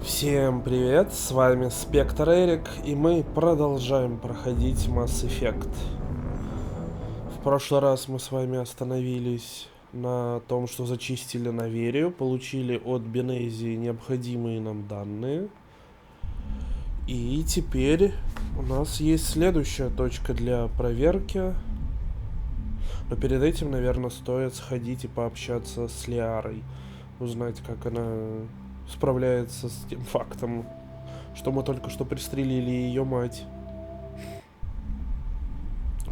Всем привет, с вами Спектр Эрик, и мы продолжаем проходить эффект. В прошлый раз мы с вами остановились на том, что зачистили Наверию, получили от Бенезии необходимые нам данные. И теперь у нас есть следующая точка для проверки. Но перед этим, наверное, стоит сходить и пообщаться с Лиарой. Узнать, как она справляется с тем фактом, что мы только что пристрелили ее мать.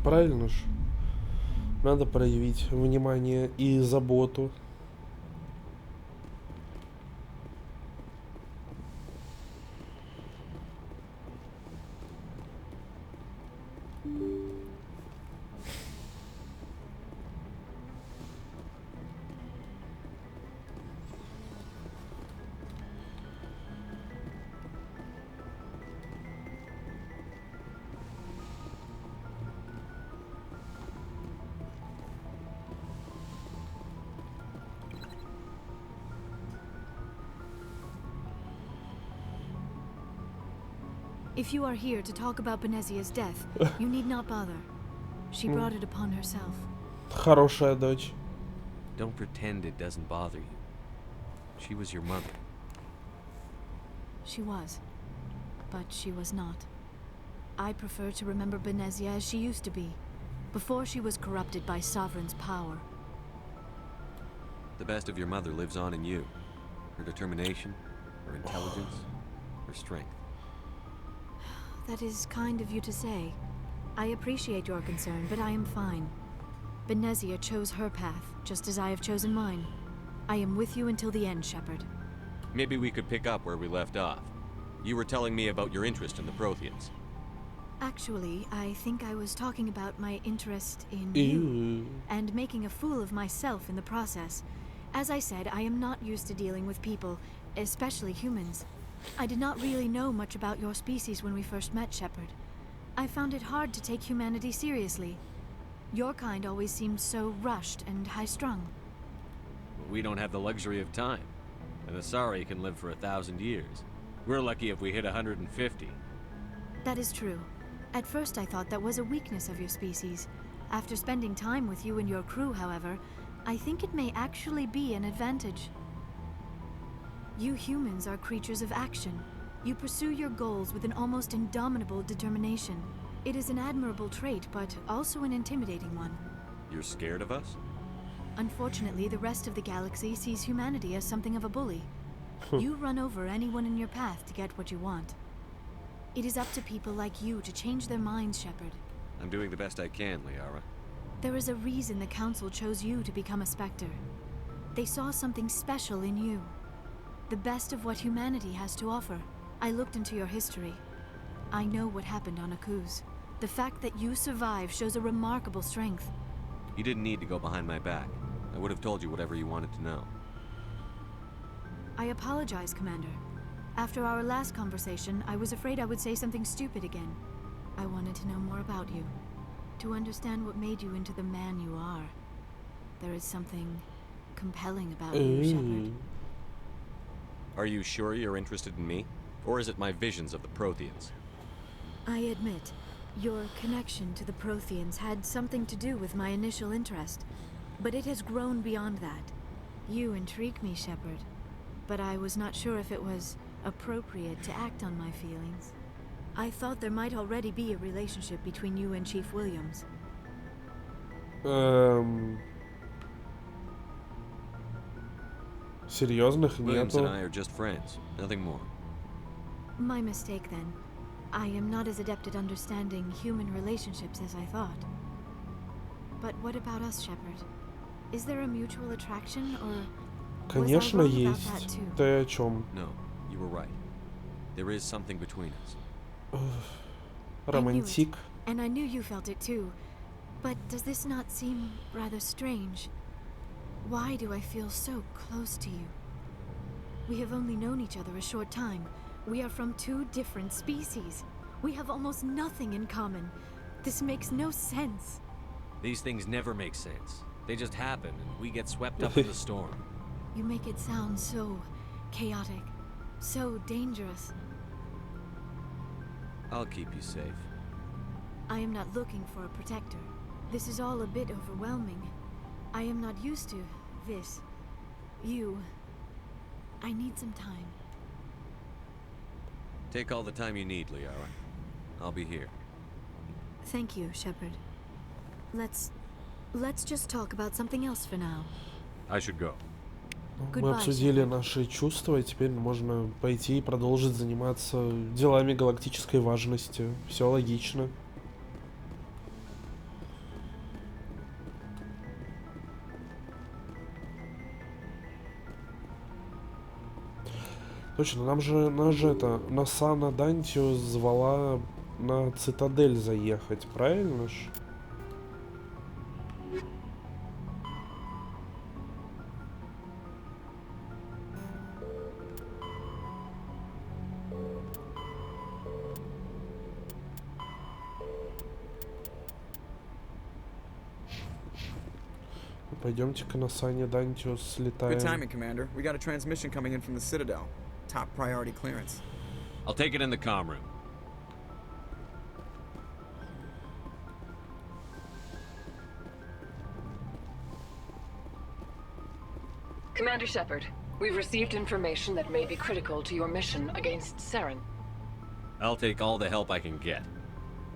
Правильно ж? Надо проявить внимание и заботу. If you are here to talk about Benezia's death, you need not bother. She brought it upon herself. Хорошая дочь. Don't pretend it doesn't bother you. She was your mother. She was. But she was not. I prefer to remember Benezia as she used to be, before she was corrupted by Sovereign's power. The best of your mother lives on in you. Her determination, her intelligence, her strength. That is kind of you to say. I appreciate your concern, but I am fine. Benezia chose her path, just as I have chosen mine. I am with you until the end, Shepard. Maybe we could pick up where we left off. You were telling me about your interest in the Protheans. Actually, I think I was talking about my interest in you, and making a fool of myself in the process. As I said, I am not used to dealing with people, especially humans. I did not really know much about your species when we first met, Shepard. I found it hard to take humanity seriously. Your kind always seemed so rushed and high-strung. We don't have the luxury of time. An Asari can live for 1,000 years. We're lucky if we hit 150. That is true. At first I thought that was a weakness of your species. After spending time with you and your crew, however, I think it may actually be an advantage. You humans are creatures of action. You pursue your goals with an almost indomitable determination. It is an admirable trait, but also an intimidating one. You're scared of us? Unfortunately, the rest of the galaxy sees humanity as something of a bully. You run over anyone in your path to get what you want. It is up to people like you to change their minds, Shepard. I'm doing the best I can, Liara. There is a reason the Council chose you to become a Spectre. They saw something special in you. The best of what humanity has to offer. I looked into your history. I know what happened on Akuz. The fact that you survived shows a remarkable strength. You didn't need to go behind my back. I would have told you whatever you wanted to know. I apologize, Commander. After our last conversation, I was afraid I would say something stupid again. I wanted to know more about you. To understand what made you into the man you are. There is something compelling about you, Shepard. Are you sure you're interested in me? Or is it my visions of the Protheans? I admit, your connection to the Protheans had something to do with my initial interest, but it has grown beyond that. You intrigue me, Shepard, but I was not sure if it was appropriate to act on my feelings. I thought there might already be a relationship between you and Chief Williams. Серьезных Williams and нету. I are just friends, nothing more. My mistake, then. I am not as adept at understanding human relationships as I thought. But what about us, Shepard? Is there a mutual attraction, or Конечно, was I wrong about that есть. too? Ты о чем? No, you were right. There is something between us. Романтик. And I knew you felt it too. But does this not seem rather strange? Why do I feel so close to you? We have only known each other a short time. We are from two different species. We have almost nothing in common. This makes no sense. These things never make sense. They just happen, and we get swept up in the storm. You make it sound so chaotic, so dangerous. I'll keep you safe. I am not looking for a protector. This is all a bit overwhelming. I am not used to this. You. I need some time. Take all the time you need, Liara. I'll be here. Thank you, Shepard. Let's just talk about something else for now. I should go. Мы обсудили наши чувства, и теперь можно пойти и продолжить заниматься делами галактической важности. Все логично. Точно, нас же это, Насана Дантио звала на Цитадель заехать, правильно ж? Пойдемте-ка на Сане Дантио слетаем. Good timing, Commander. We got a transmission coming in from the Citadel. Top priority clearance. I'll take it in the comm room. Commander Shepard, we've received information that may be critical to your mission against Saren. I'll take all the help I can get.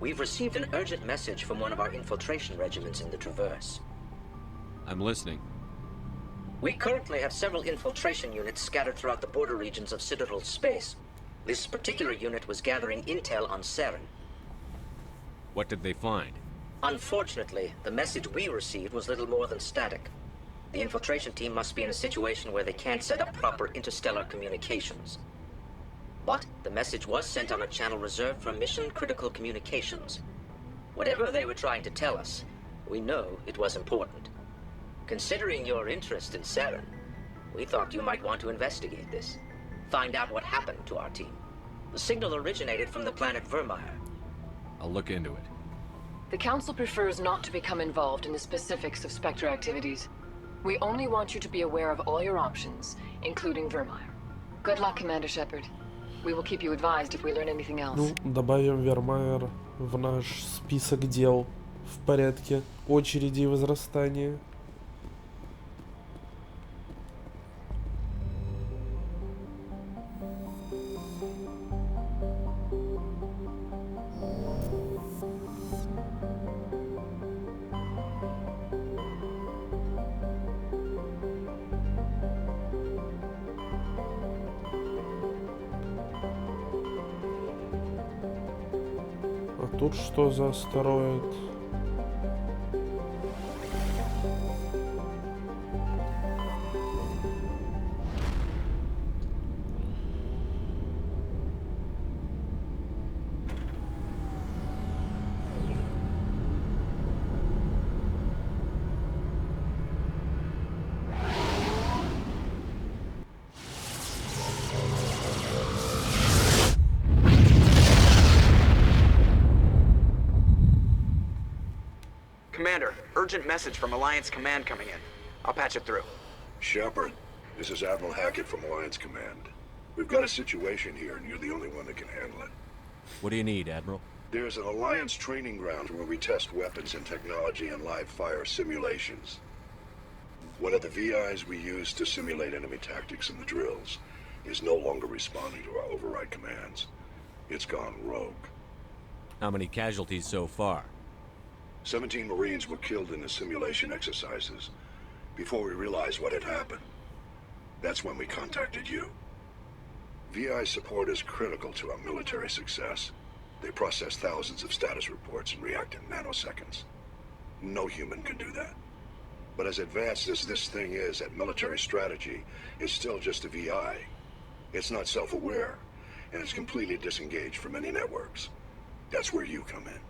We've received an urgent message from one of our infiltration regiments in the Traverse. I'm listening. We currently have several infiltration units scattered throughout the border regions of Citadel space. This particular unit was gathering intel on Saren. What did they find? Unfortunately, the message we received was little more than static. The infiltration team must be in a situation where they can't set up proper interstellar communications. But the message was sent on a channel reserved for mission-critical communications. Whatever they were trying to tell us, we know it was important. Considering your interest in Saren, we thought you might want to investigate this. Find out what happened to our team. The signal originated from the planet Vermeer. I'll look into it. The Council prefers not to become involved in the specifics of Spectre activities. We only want you to be aware of all your options, including Vermeer. Good luck, Commander Shepard. We will keep you advised if we learn anything else. Ну, добавим Вермайер в наш список дел в порядке очереди и возрастания. Тут что за астероид? Commander, urgent message from Alliance Command coming in. I'll patch it through. Shepard, this is Admiral Hackett from Alliance Command. We've got a situation here, and you're the only one that can handle it. What do you need, Admiral? There's an Alliance training ground where we test weapons and technology in live fire simulations. One of the VIs we use to simulate enemy tactics in the drills is no longer responding to our override commands. It's gone rogue. How many casualties so far? 17 Marines were killed in the simulation exercises before we realized what had happened. That's when we contacted you. VI support is critical to our military success. They process thousands of status reports and react in nanoseconds. No human can do that. But as advanced as this thing is at military strategy, it's still just a VI. It's not self-aware, and it's completely disengaged from any networks. That's where you come in.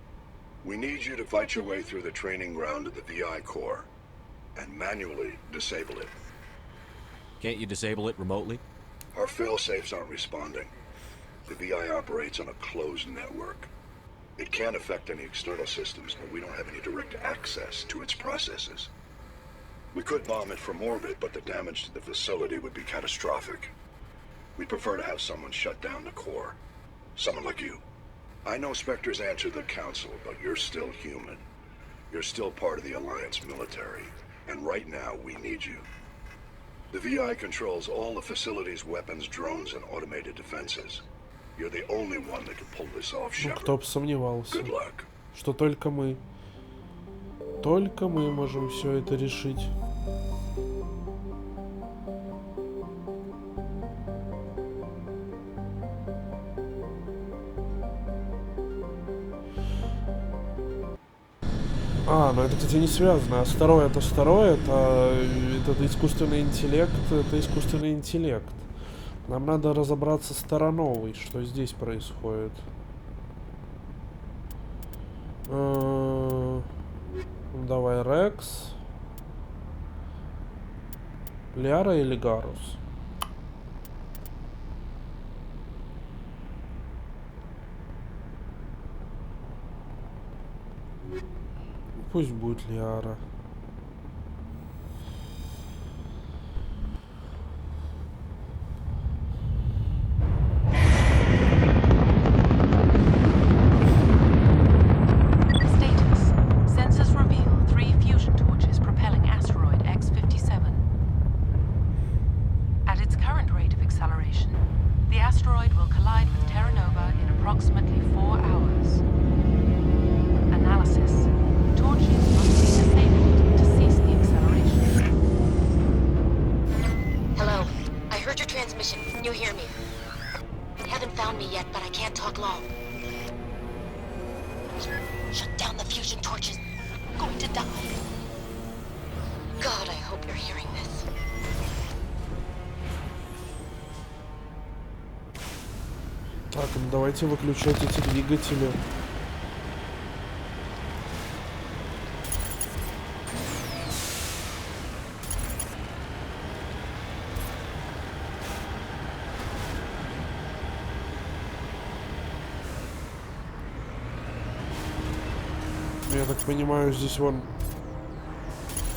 We need you to fight your way through the training ground of the VI core and manually disable it. Can't you disable it remotely? Our fail-safes aren't responding. The VI operates on a closed network. It can't affect any external systems, but we don't have any direct access to its processes. We could bomb it from orbit, but the damage to the facility would be catastrophic. We'd prefer to have someone shut down the core. Someone like you. I know Spectres answer the Council, but you're still human. You're still part of the Alliance military. And right now, we need you. The VI controls all the facilities, weapons, drones, and automated defenses. You're the only one that can pull this off, Ну, Shepard. кто бы сомневался, Good luck. что только мы можем все это решить. А, ну это, кстати, не связано. Астероид, это искусственный интеллект, это искусственный интеллект. Нам надо разобраться с Тарановой, что здесь происходит. Давай, Рекс. Лиара или Гарус? Пусть будет Лиара. Status. Sensors reveal 3 fusion torches propelling asteroid X-57. At its current rate of acceleration, the asteroid will collide with Terra Nova in approximately 4 hours. Analysis. Torches must be disabled to cease the acceleration. Hello. I heard your transmission. Can you hear me? Haven't found me yet, but I can't talk long. Shut down the fusion torches. I'm going to die. God, I hope you're hearing this. Так, ну давайте выключать эти двигатели. Я так понимаю, здесь вон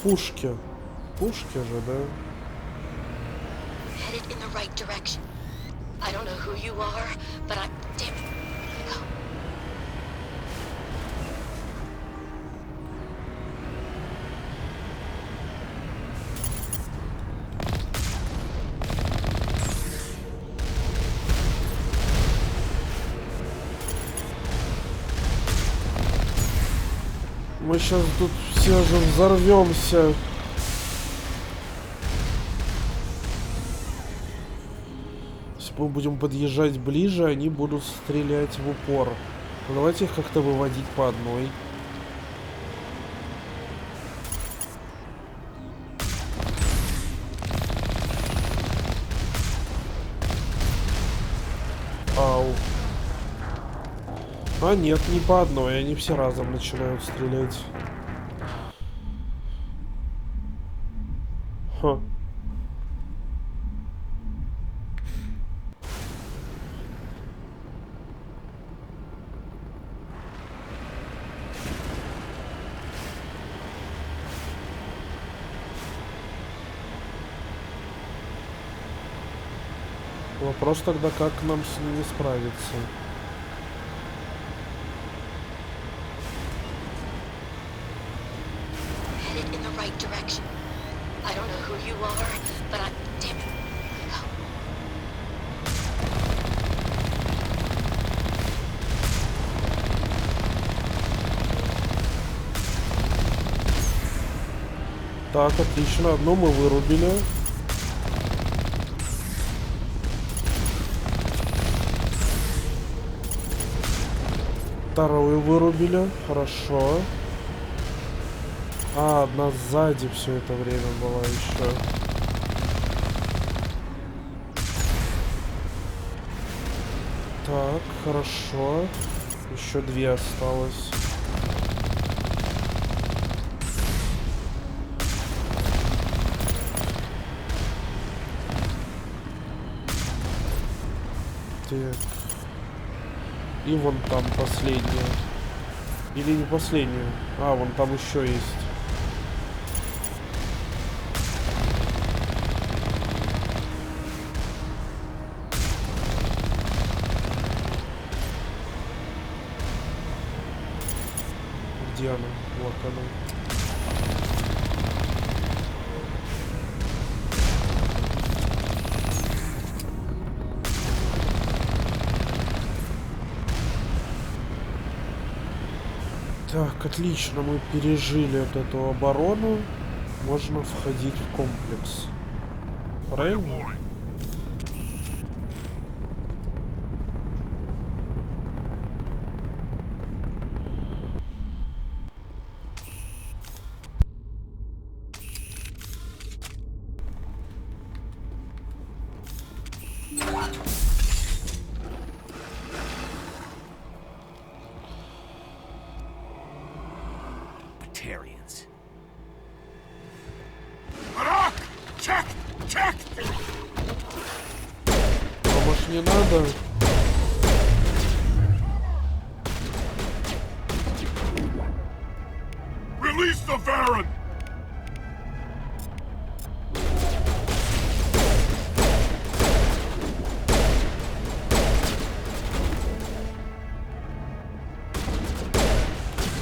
пушки. Пушки же, да? Headed in the right direction. I don't know who you are, but I'm... Damn it. Go. Мы сейчас тут все же взорвемся. Если мы будем подъезжать ближе, они будут стрелять в упор. Ну, давайте их как-то выводить по одной. Ау. А нет, не по одной, они все разом начинают стрелять. Ха. Вопрос тогда, как нам с ними справиться? Headed in the right direction. I don't know who you are, but I'm... Damn it. Go. Так, отлично. Одно мы вырубили. Вторую вырубили. Хорошо. А, одна сзади все это время была еще. Так, хорошо. Еще две осталось. Так. И вон там последняя. Или не последняя. А, вон там еще есть. Где она? Вот она. Так, отлично, мы пережили вот эту оборону. Можно входить в комплекс. Правильно? А может не надо? Release the Baron!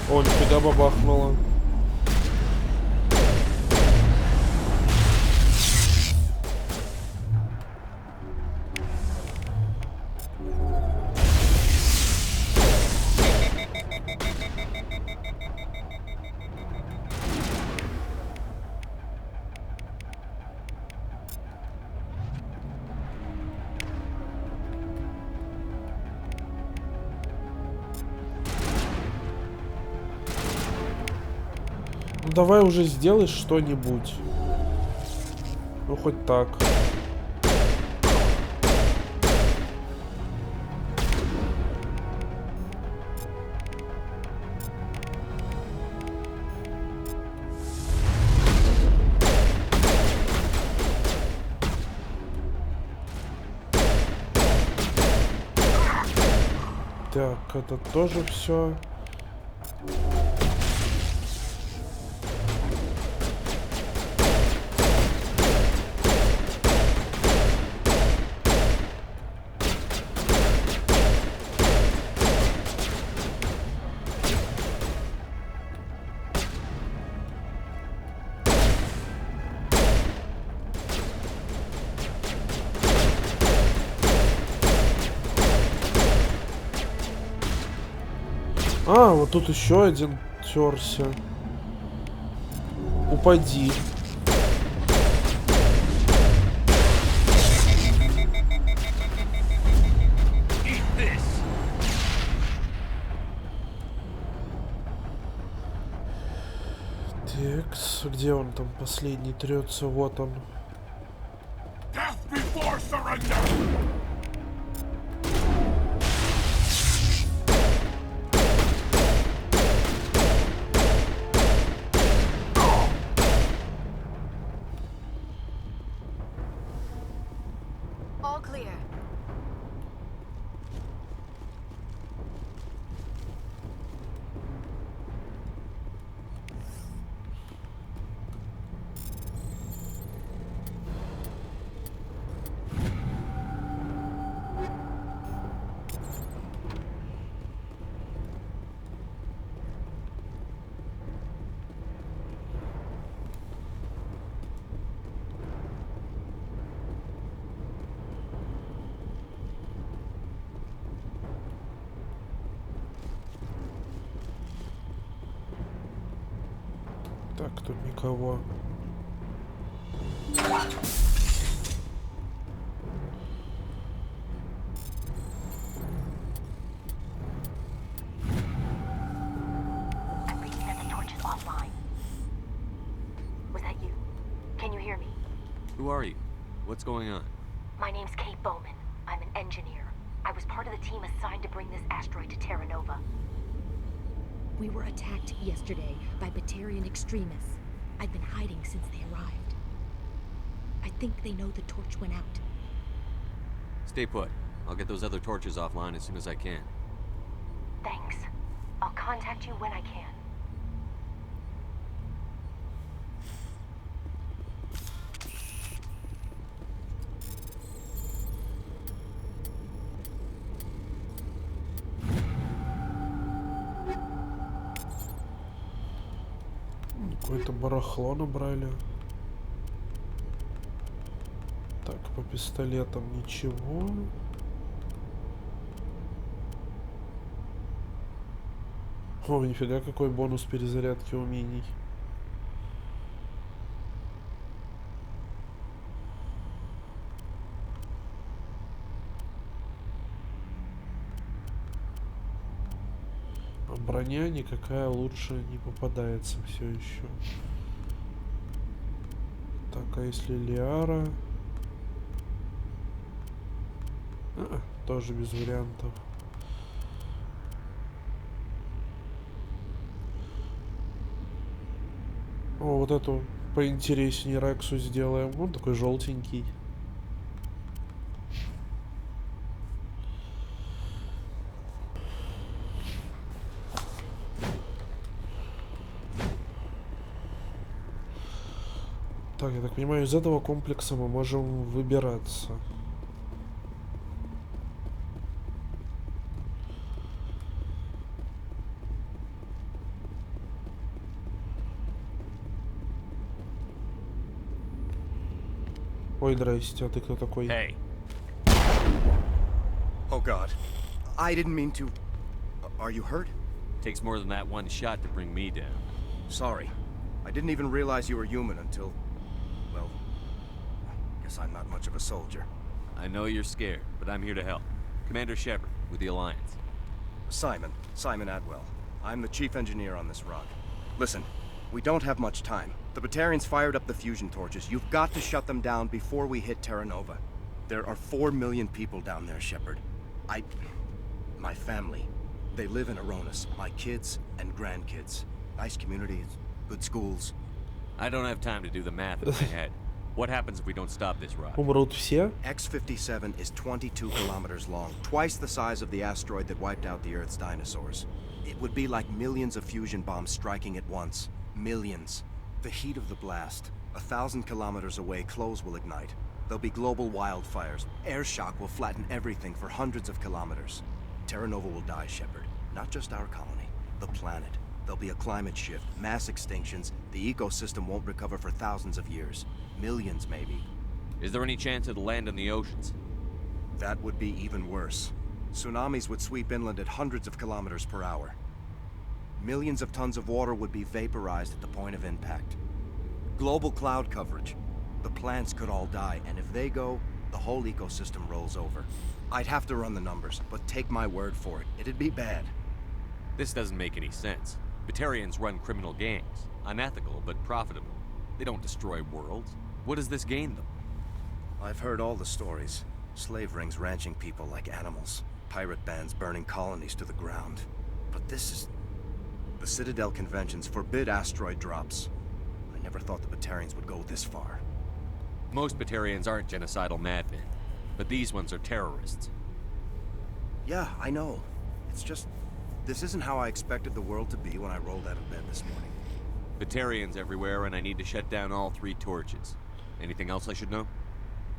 О, нифига бабахнуло. Ну давай уже сделай что-нибудь. Ну хоть так. Так, это тоже все. А, вот тут еще один терся. Упади. Текс, где он там последний трется? Вот он. All clear. Так, тут никого. I'm reading that the torch is offline. Was that you? Can you hear me? Who are you? What's going on? My name's Kate Bowman. I'm an engineer. I was part of the team assigned to bring this asteroid to Terra Nova. We were attacked yesterday by Batarian extremists. I've been hiding since they arrived. I think they know the torch went out. Stay put. I'll get those other torches offline as soon as I can. Thanks. I'll contact you when I can. Какое-то барахло набрали. Так, по пистолетам ничего. О, нифига, какой бонус перезарядки умений. А броня никакая лучше не попадается все еще. Так, а если Лиара? Тоже без вариантов. О, вот эту поинтереснее Рексу сделаем. Он такой желтенький. Так, я так понимаю, из этого комплекса мы можем выбираться. Ой, здрасте, а ты кто такой? Hey. Oh God. I didn't mean to. Are you hurt? Takes more than that one shot to bring me down. Sorry. I didn't even realize you were human until... Well, I guess I'm not much of a soldier. I know you're scared, but I'm here to help. Commander Shepard, with the Alliance. Simon Atwell. I'm the chief engineer on this rock. Listen, we don't have much time. The Batarians fired up the fusion torches. You've got to shut them down before we hit Terra Nova. There are 4 million people down there, Shepard. My family, they live in Aronis. My kids and grandkids. Nice communities, good schools. I don't have time to do the math in my head. What happens if we don't stop this rock? Умрут все? X-57 is 22 kilometers long, twice the size of the asteroid that wiped out the Earth's dinosaurs. It would be like millions of fusion bombs striking at once. Millions. The heat of the blast. 1,000 kilometers away, clothes will ignite. There'll be global wildfires. Air shock will flatten everything for hundreds of kilometers. Terra Nova will die, Shepard. Not just our colony, the planet. There'll be a climate shift, mass extinctions. The ecosystem won't recover for thousands of years. Millions, maybe. Is there any chance it'll land in the oceans? That would be even worse. Tsunamis would sweep inland at hundreds of kilometers per hour. Millions of tons of water would be vaporized at the point of impact. Global cloud coverage. The plants could all die, and if they go, the whole ecosystem rolls over. I'd have to run the numbers, but take my word for it, it'd be bad. This doesn't make any sense. Batarians run criminal gangs. Unethical, but profitable. They don't destroy worlds. What does this gain them? I've heard all the stories. Slave rings ranching people like animals. Pirate bands burning colonies to the ground. But this is... The Citadel Conventions forbid asteroid drops. I never thought the Batarians would go this far. Most Batarians aren't genocidal madmen, but these ones are terrorists. Yeah, I know. It's just... This isn't how I expected the world to be when I rolled out of bed this morning. Batarians everywhere, and I need to shut down all 3 torches. Anything else I should know?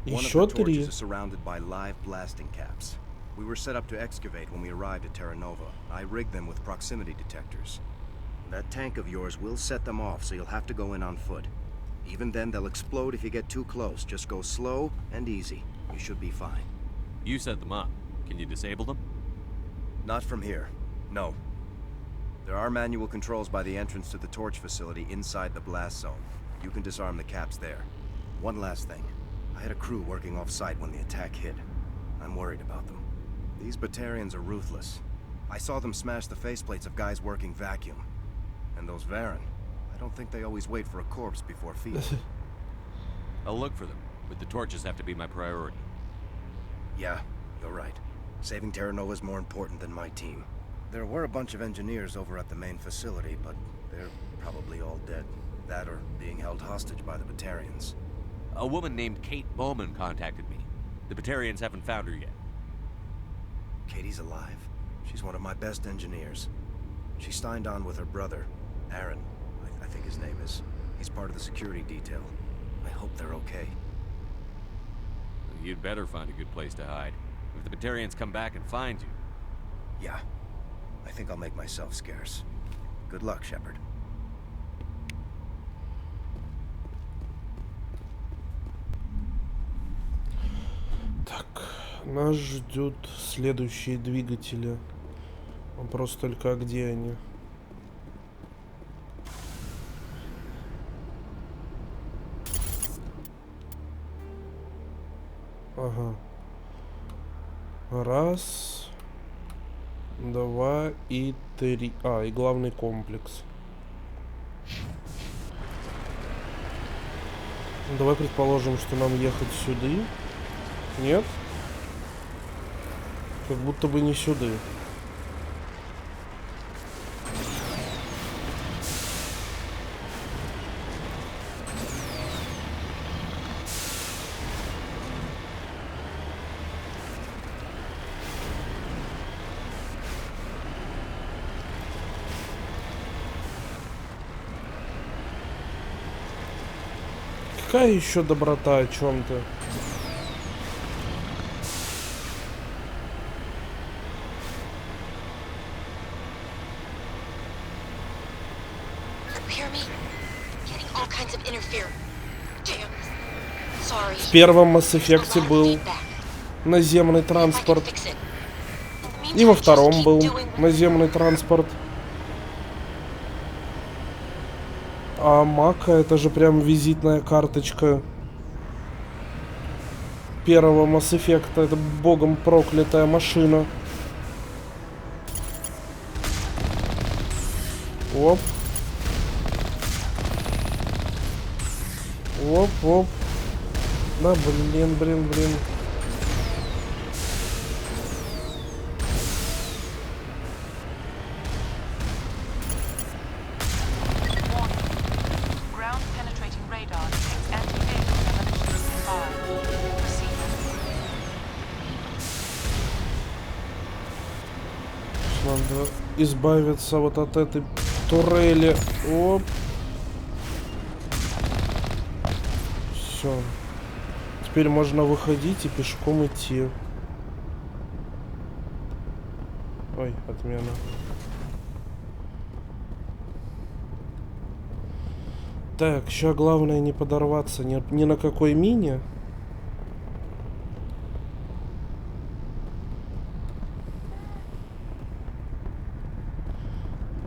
One of the torches is surrounded by live blasting caps. We were set up to excavate when we arrived at Terra Nova. I rigged them with proximity detectors. That tank of yours will set them off, so you'll have to go in on foot. Even then, they'll explode if you get too close. Just go slow and easy. You should be fine. You set them up. Can you disable them? Not from here. No. There are manual controls by the entrance to the torch facility inside the blast zone. You can disarm the caps there. One last thing. I had a crew working off-site when the attack hit. I'm worried about them. These Batarians are ruthless. I saw them smash the faceplates of guys working vacuum. And those Varen, I don't think they always wait for a corpse before feeding. I'll look for them, but the torches have to be my priority. Yeah, you're right. Saving Terra Nova is more important than my team. There were a bunch of engineers over at the main facility, but they're probably all dead. That or being held hostage by the Batarians. A woman named Kate Bowman contacted me. The Batarians haven't found her yet. Katie's alive. She's one of my best engineers. She signed on with her brother, Aaron, I think his name is. He's part of the security detail. I hope they're okay. You'd better find a good place to hide. If the Batarians come back and find you... Yeah. I think I'll make myself scarce. Good luck, Shepard. Нас ждут следующие двигатели. Вопрос только, а где они? Ага. Раз, два и три. А, и главный комплекс. Давай предположим, что нам ехать сюда. Нет? Как будто бы не сюда. Какая еще доброта, о чем ты? В первом Масс Эффекте был наземный транспорт. И во втором был наземный транспорт. А Мака это же прям визитная карточка первого Масс Эффекта. Это богом проклятая машина. Оп. Оп, оп. Да, блин. Надо избавиться вот от этой турели. Оп. Все. Теперь можно выходить и пешком идти. Ой, отмена. Так, сейчас главное не подорваться ни на какой мине.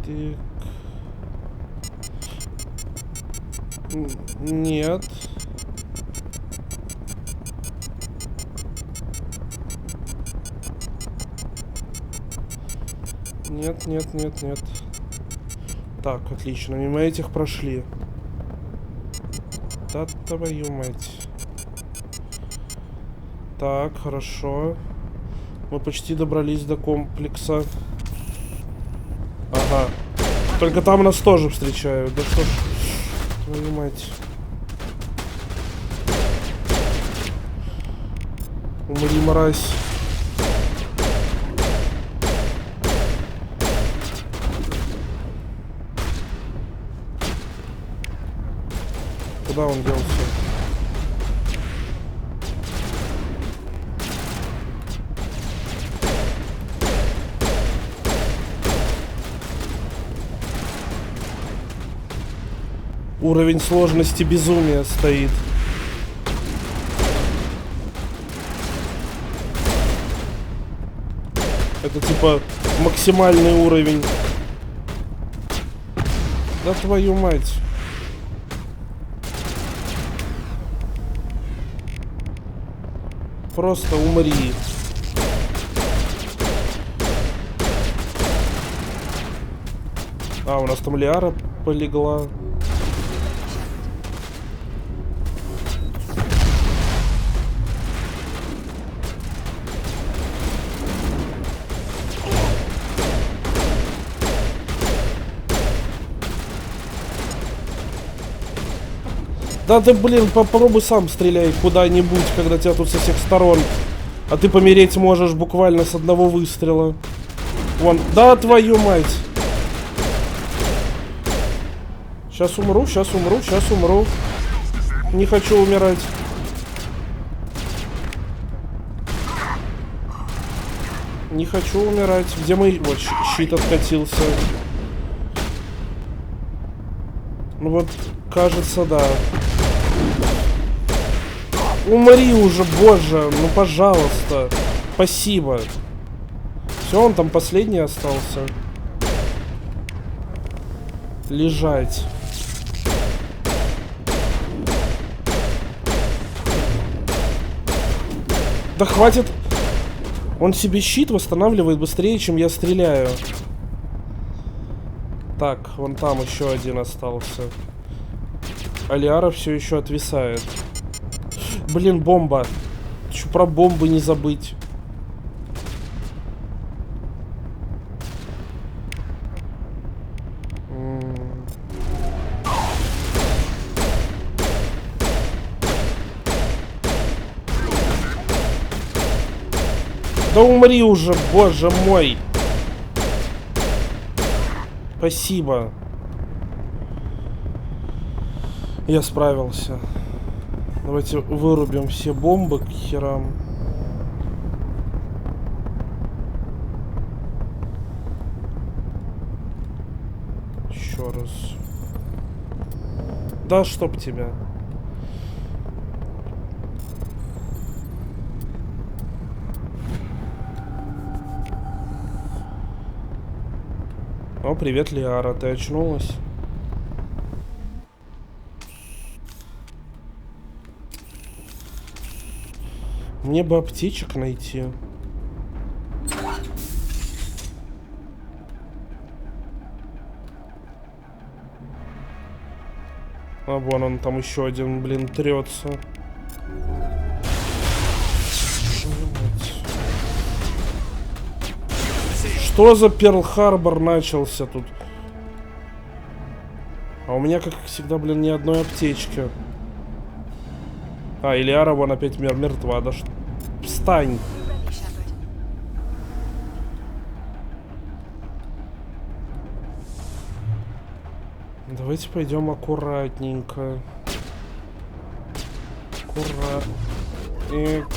Так. Нет. Нет. Так, отлично. Мимо этих прошли. Да твою мать. Так, хорошо. Мы почти добрались до комплекса. Ага. Только там нас тоже встречают. Да что ж. Твою мать. Умри, мразь. Куда он делся? Уровень сложности безумия стоит. Это типа максимальный уровень. Да твою мать. Просто умри. А, у нас там Лиара полегла. Да ты, блин, попробуй сам стреляй куда-нибудь, когда тебя тут со всех сторон. А ты помереть можешь буквально с одного выстрела. Вон, да твою мать. Сейчас умру. Не хочу умирать. Не хочу умирать. Где мой... Вот, щит откатился. Ну вот, кажется, да. Умри уже, боже, ну пожалуйста. Спасибо. Все, он там последний остался. Лежать. Да хватит. Он себе щит восстанавливает быстрее, чем я стреляю. Так, вон там еще один остался. Алиара все еще отвисает. Блин, бомба. Еще про бомбы не забыть. Да умри уже, боже мой. Спасибо. Я справился. Давайте вырубим все бомбы к херам. Еще раз. Да, чтоб тебя. О, привет, Лиара, ты очнулась? Мне бы аптечек найти. А вон он там еще один, блин, трется. Что за Перл-Харбор начался тут? А у меня, как всегда, блин, ни одной аптечки. А, Илиара вон опять мертва. Да что? Встань! Давайте пойдем аккуратненько. Аккуратненько.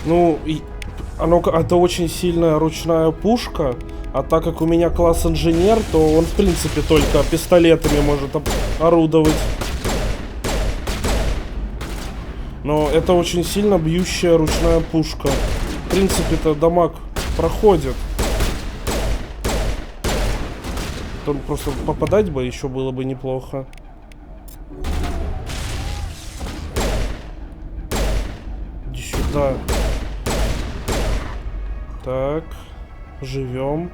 Ну, это очень сильная ручная пушка, а так как у меня класс инженер, то он в принципе только пистолетами может орудовать. Но это очень сильно бьющая ручная пушка. В принципе-то дамаг проходит. Там просто попадать бы еще было бы неплохо. Иди сюда. Так, живем.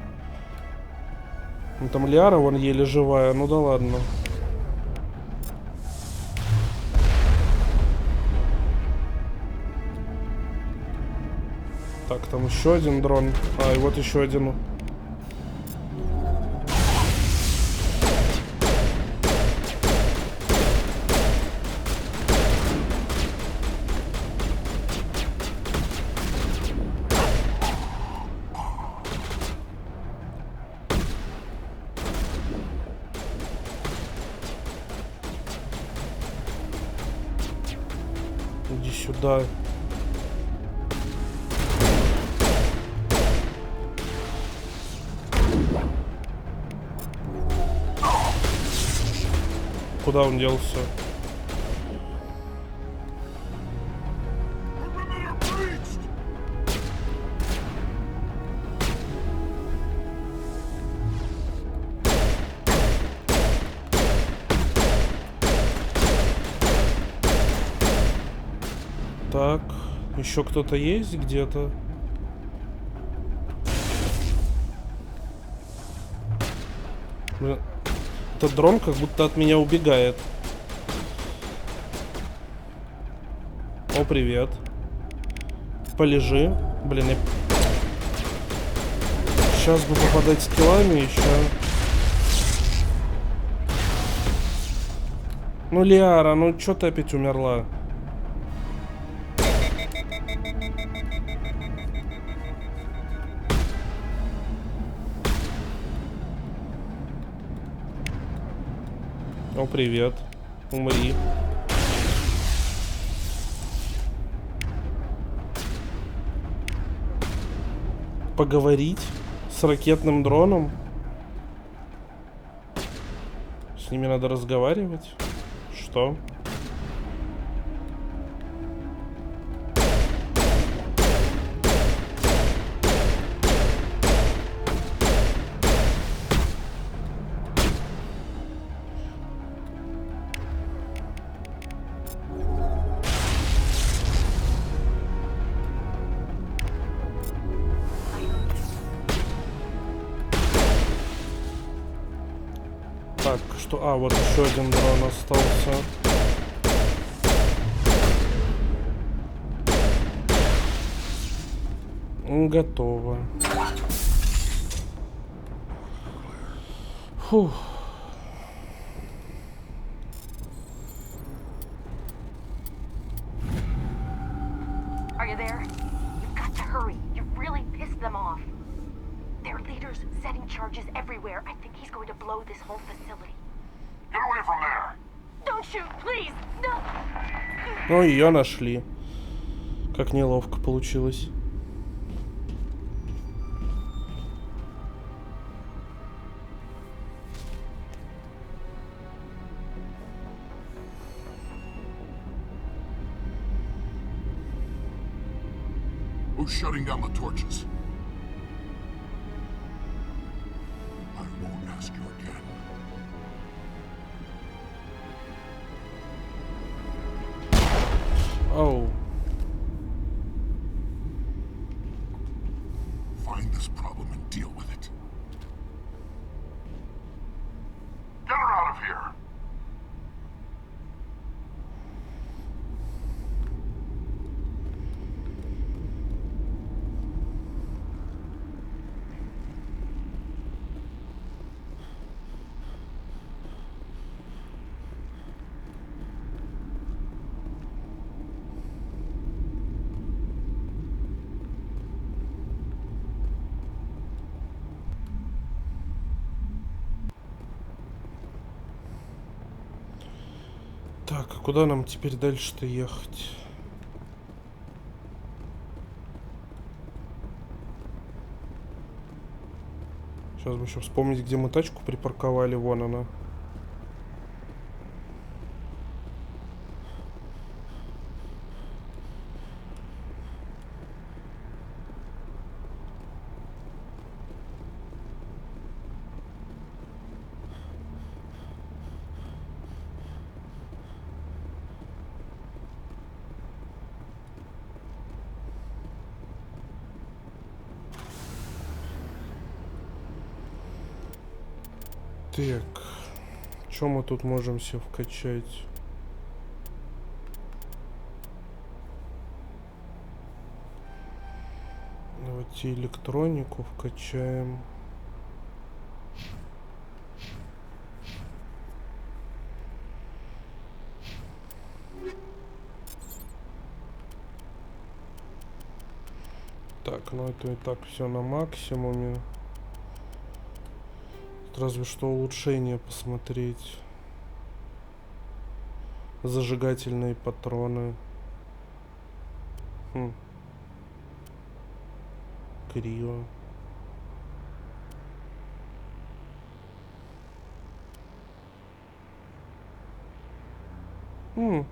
Ну, там Лиара, вон еле живая, ну да ладно. Так, там еще один дрон. А, и вот еще один. Иди сюда. Куда он делся? Так, еще кто-то есть где-то? Блин, этот дрон как будто от меня убегает. О, привет. Полежи. Блин, я... Сейчас бы попадать скиллами еще. Ну, Лиара, ну чё ты опять умерла? О, привет. Умри. Поговорить с ракетным дроном? С ними надо разговаривать? Что? Так, что... А, вот еще один дрон остался. Готово. Фух. Are you there? You've got to hurry. You've really pissed them off. Their leader's setting charges everywhere. I think he's going to blow this whole facility. Get away from there! Don't shoot, please! No! Ну, ее нашли. Как неловко получилось. Who's shutting down the torches? I won't ask you again. Оу. Find this problem and deal with it. Get her out of here! Так, а куда нам теперь дальше-то ехать? Сейчас бы еще вспомнить, где мы тачку припарковали. Вон она. Так, что мы тут можем себе вкачать? Давайте электронику вкачаем. Так, ну это и так все на максимуме. Разве что улучшение посмотреть. Зажигательные патроны. Криво.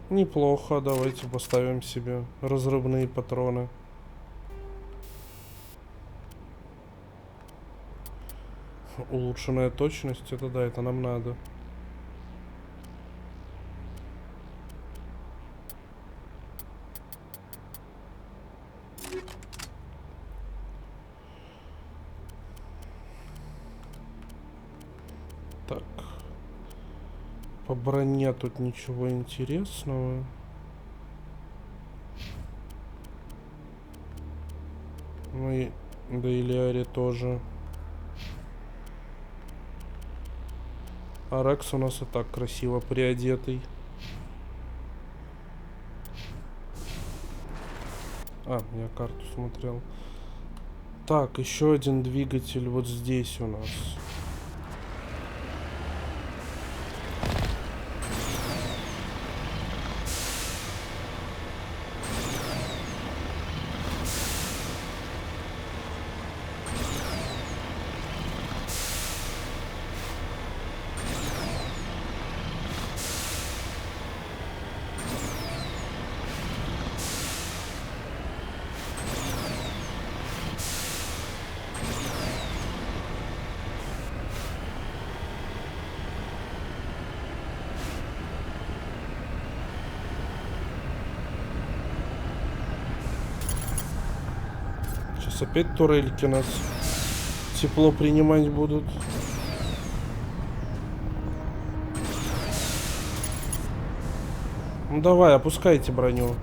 Неплохо. Давайте поставим себе разрывные патроны. Улучшенная точность, это да, это нам надо. Так. По броне тут ничего интересного. Ну и Дейлиаре тоже. А Рекс у нас и так красиво приодетый. А, я карту смотрел. Так, еще один двигатель вот здесь у нас. Сейчас опять турельки нас тепло принимать будут. Ну давай, опускайте броню.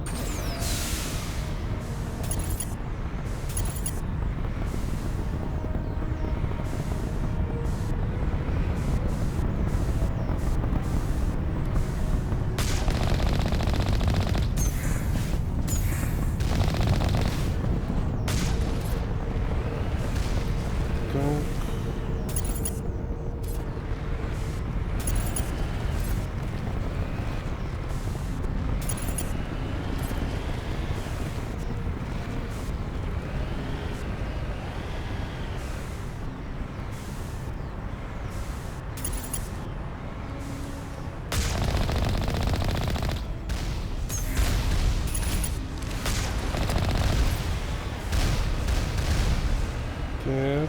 Так.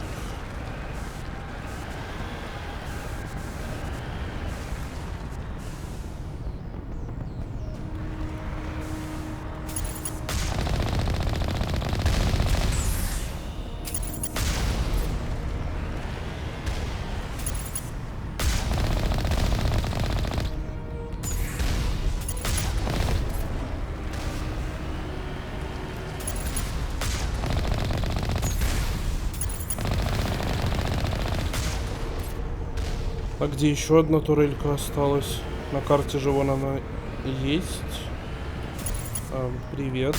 А где еще одна турелька осталась? На карте же вон она есть. Привет.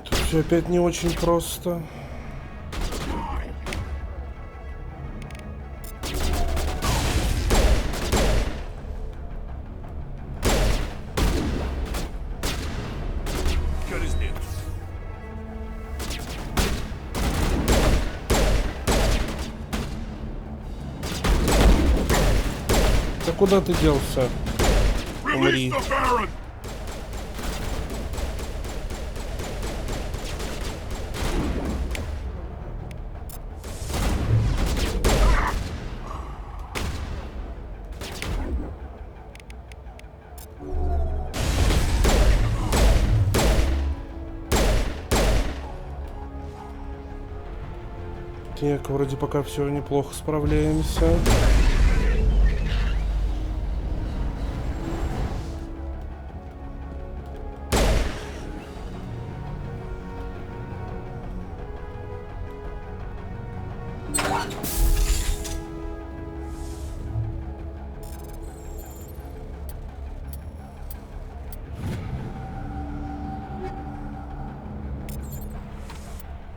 Тут все опять не очень просто. Да куда ты делся? Умри. Так, вроде пока все неплохо справляемся.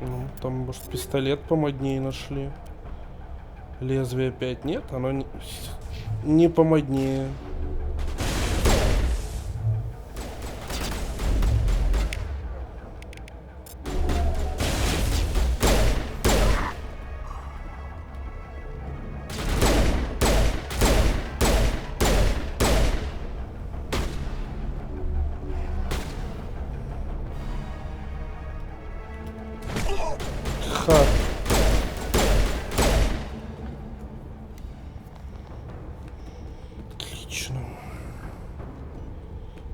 Ну, там, может, пистолет помоднее нашли. Лезвие опять нет, оно не помоднее. Ха. Отлично.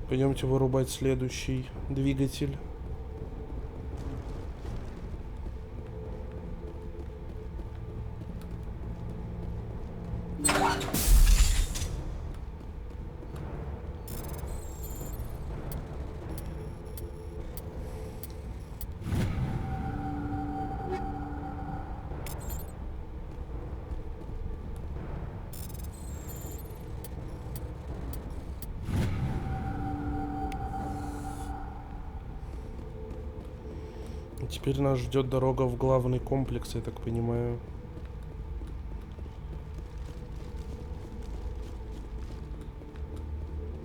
Пойдемте вырубать следующий двигатель. Теперь нас ждет дорога в главный комплекс, я так понимаю.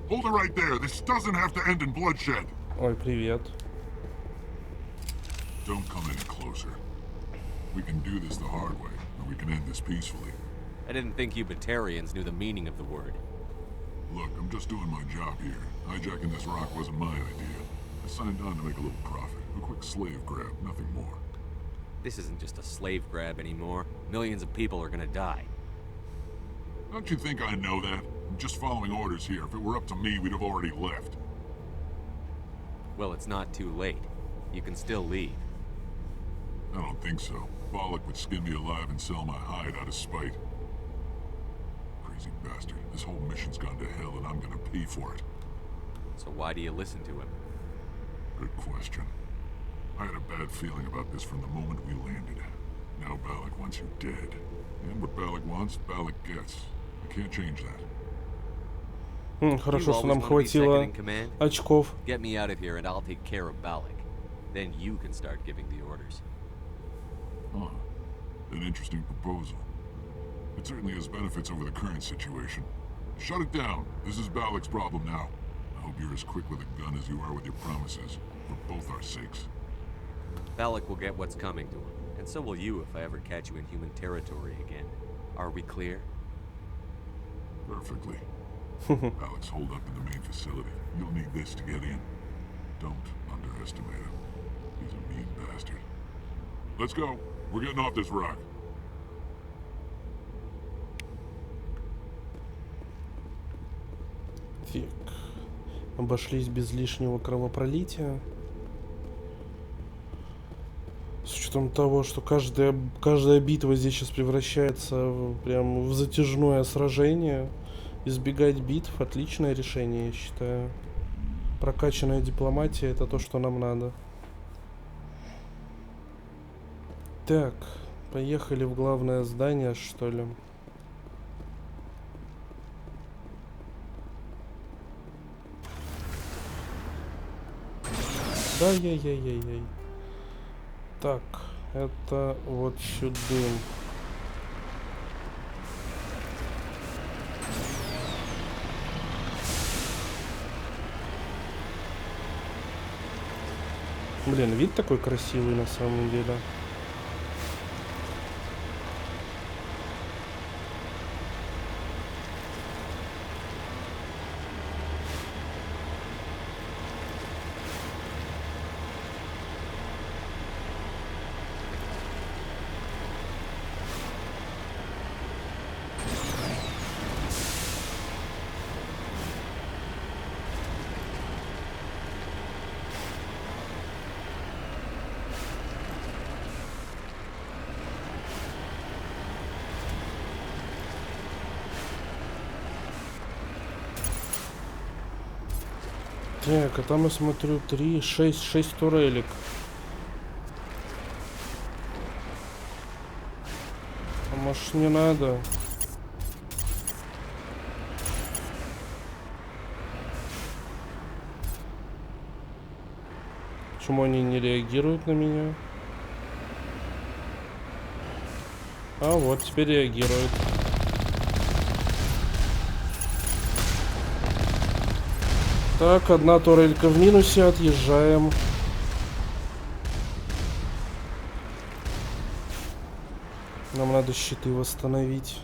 Hold it right there. This doesn't have to end in bloodshed. Ой, привет. Don't come any closer. We can do this the hard way, or we can end this peacefully. I didn't think you Batarians knew the meaning of the word. Look, I'm just doing my job here. Hijacking this rock wasn't my idea. I signed on to make a little profit. A quick slave grab, nothing more. This isn't just a slave grab anymore. Millions of people are gonna die. Don't you think I know that? I'm just following orders here. If it were up to me, we'd have already left. Well, it's not too late. You can still leave. I don't think so. Bollock would skin me alive and sell my hide out of spite. Crazy bastard. This whole mission's gone to hell and I'm gonna pay for it. So why do you listen to him? Good question. I had a bad feeling about this from the moment we landed. Now Bollock wants you dead. And what Bollock wants, Bollock gets. I can't change that. Хорошо, что нам хватило очков. Get me out of here and I'll take care of Bollock. Then you can start giving the orders. Huh. An interesting proposal. It certainly has benefits over the current situation. Shut it down. This is Bollock's problem now. I hope you're as quick with a gun as you are with your promises. For both our sakes. Bollock will get what's coming to him. And so will you if I ever catch you in human territory again. Are we clear? Perfectly. Bollock's holed up in the main facility. You'll need this to get in. Don't underestimate him. He's a mean bastard. Let's go. We're getting off this rock. Так. Обошлись без лишнего кровопролития. С учетом того, что каждая битва здесь сейчас превращается прям в затяжное сражение. Избегать битв — отличное решение, я считаю. Прокачанная дипломатия — это то, что нам надо. Так, поехали в главное здание, что ли. Да, яй-яй-яй-яй. Так, это вот сюда. Блин, вид такой красивый на самом деле. Так, а там я смотрю 6 турелек. А может не надо? Почему они не реагируют на меня? А вот, теперь реагируют. Так, одна турелька в минусе, отъезжаем. Нам надо щиты восстановить.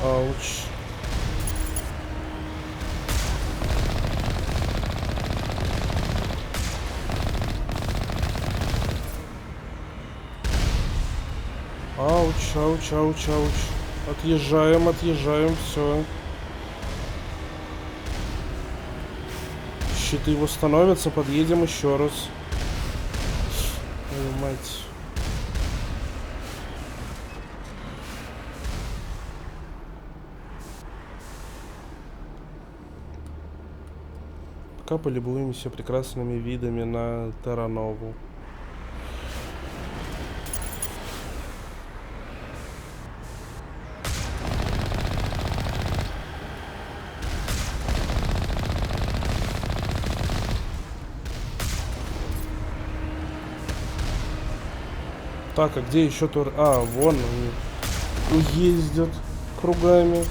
Ауч. Ауч. Отъезжаем, все. Щиты восстановятся, подъедем еще раз. Ой, мать. Пока полюбуемся прекрасными видами на Терранову. Так, а где еще тур? А, вон они ездят кругами.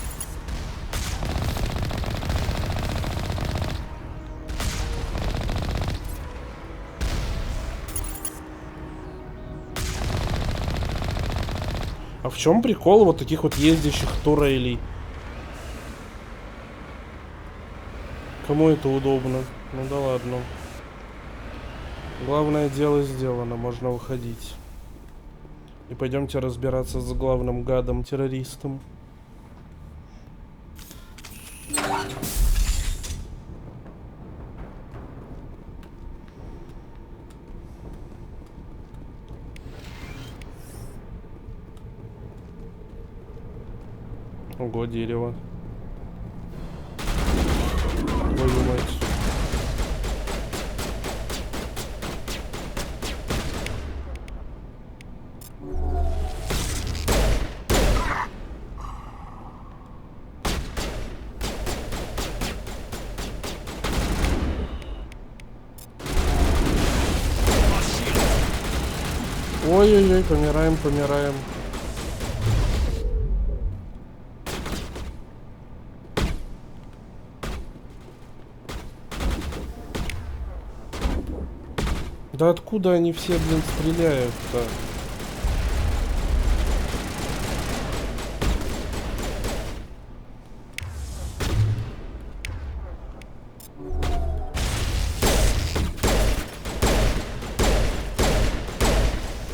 А в чем прикол вот таких вот ездящих турейлей? Кому это удобно? Ну да ладно. Главное дело сделано, можно выходить. И пойдемте разбираться с главным гадом-террористом. Ого, дерево. Твою мать. Ой-ой-ой, помираем, помираем. Да откуда они все, блин, стреляют-то?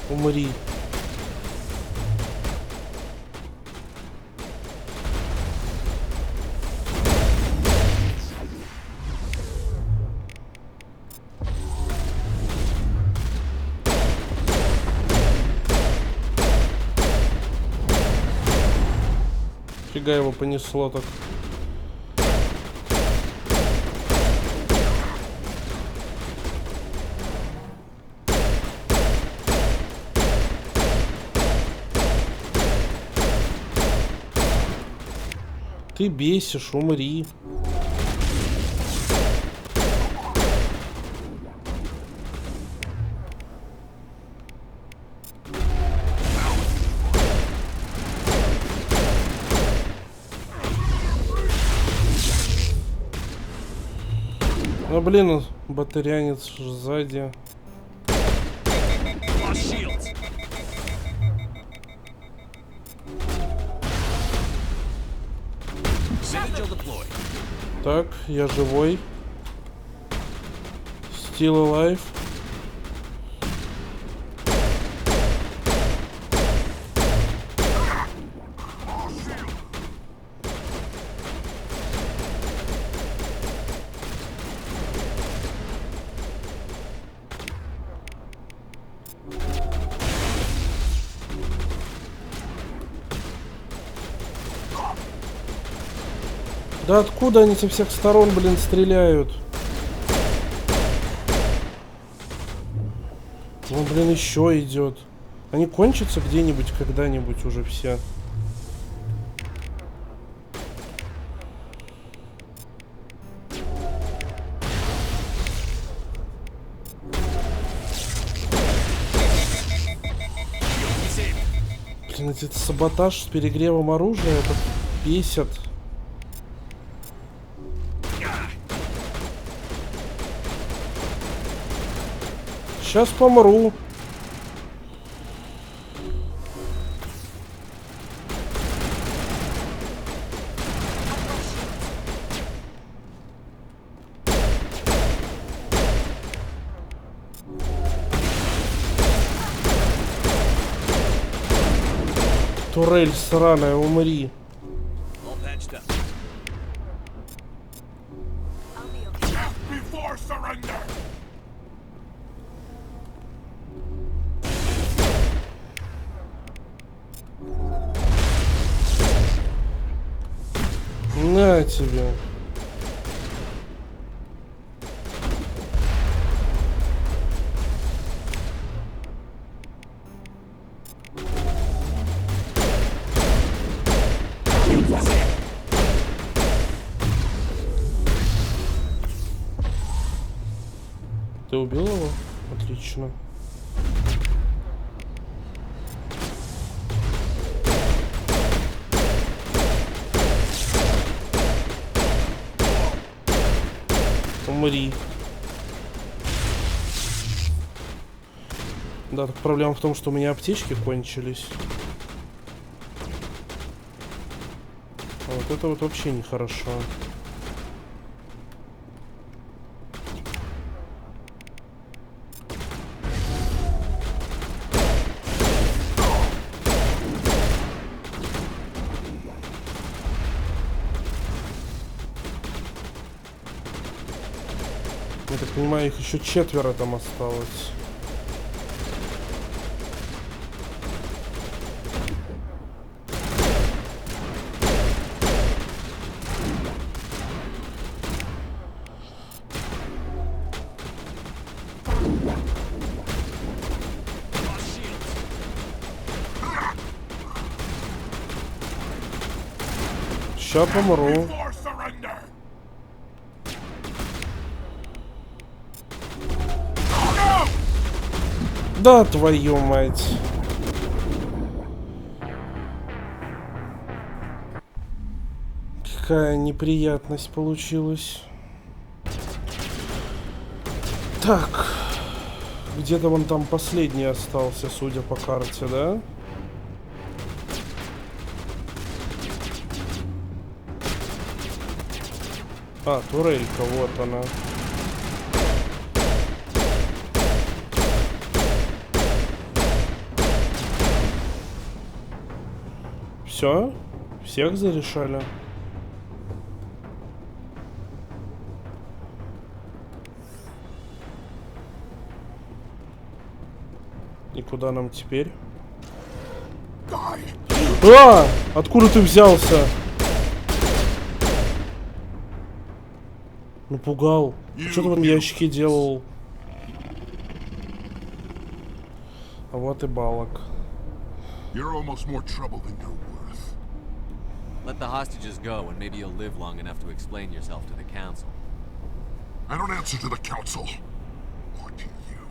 Умри. Фига его понесло так. Ты бесишь, умри. Ну блин, батарянец сзади. Так, я живой. Still alive. Да откуда они со всех сторон, блин, стреляют? Ну, блин, еще идет. Они кончатся где-нибудь, когда-нибудь уже все. Блин, этот саботаж с перегревом оружия, это бесит. Сейчас помру. Турель сраная, умри. На тебе. Ты убил его? Отлично. Умри. Да, так проблема в том, что у меня аптечки кончились. А вот это вот вообще нехорошо. Я так понимаю, их еще 4 там осталось. Ща помру. Да, твою мать. Какая неприятность получилась. Так. Где-то вон там последний остался, судя по карте, да? А, турелька, вот она. Все? Всех зарешали? И куда нам теперь? А! Откуда ты взялся? Напугал. Что ты в этом ящике делал? А вот и балок. You're almost more trouble than you're worth. Let the hostages go, and maybe you'll live long enough to explain yourself to the council. I don't answer to the council. Or to you.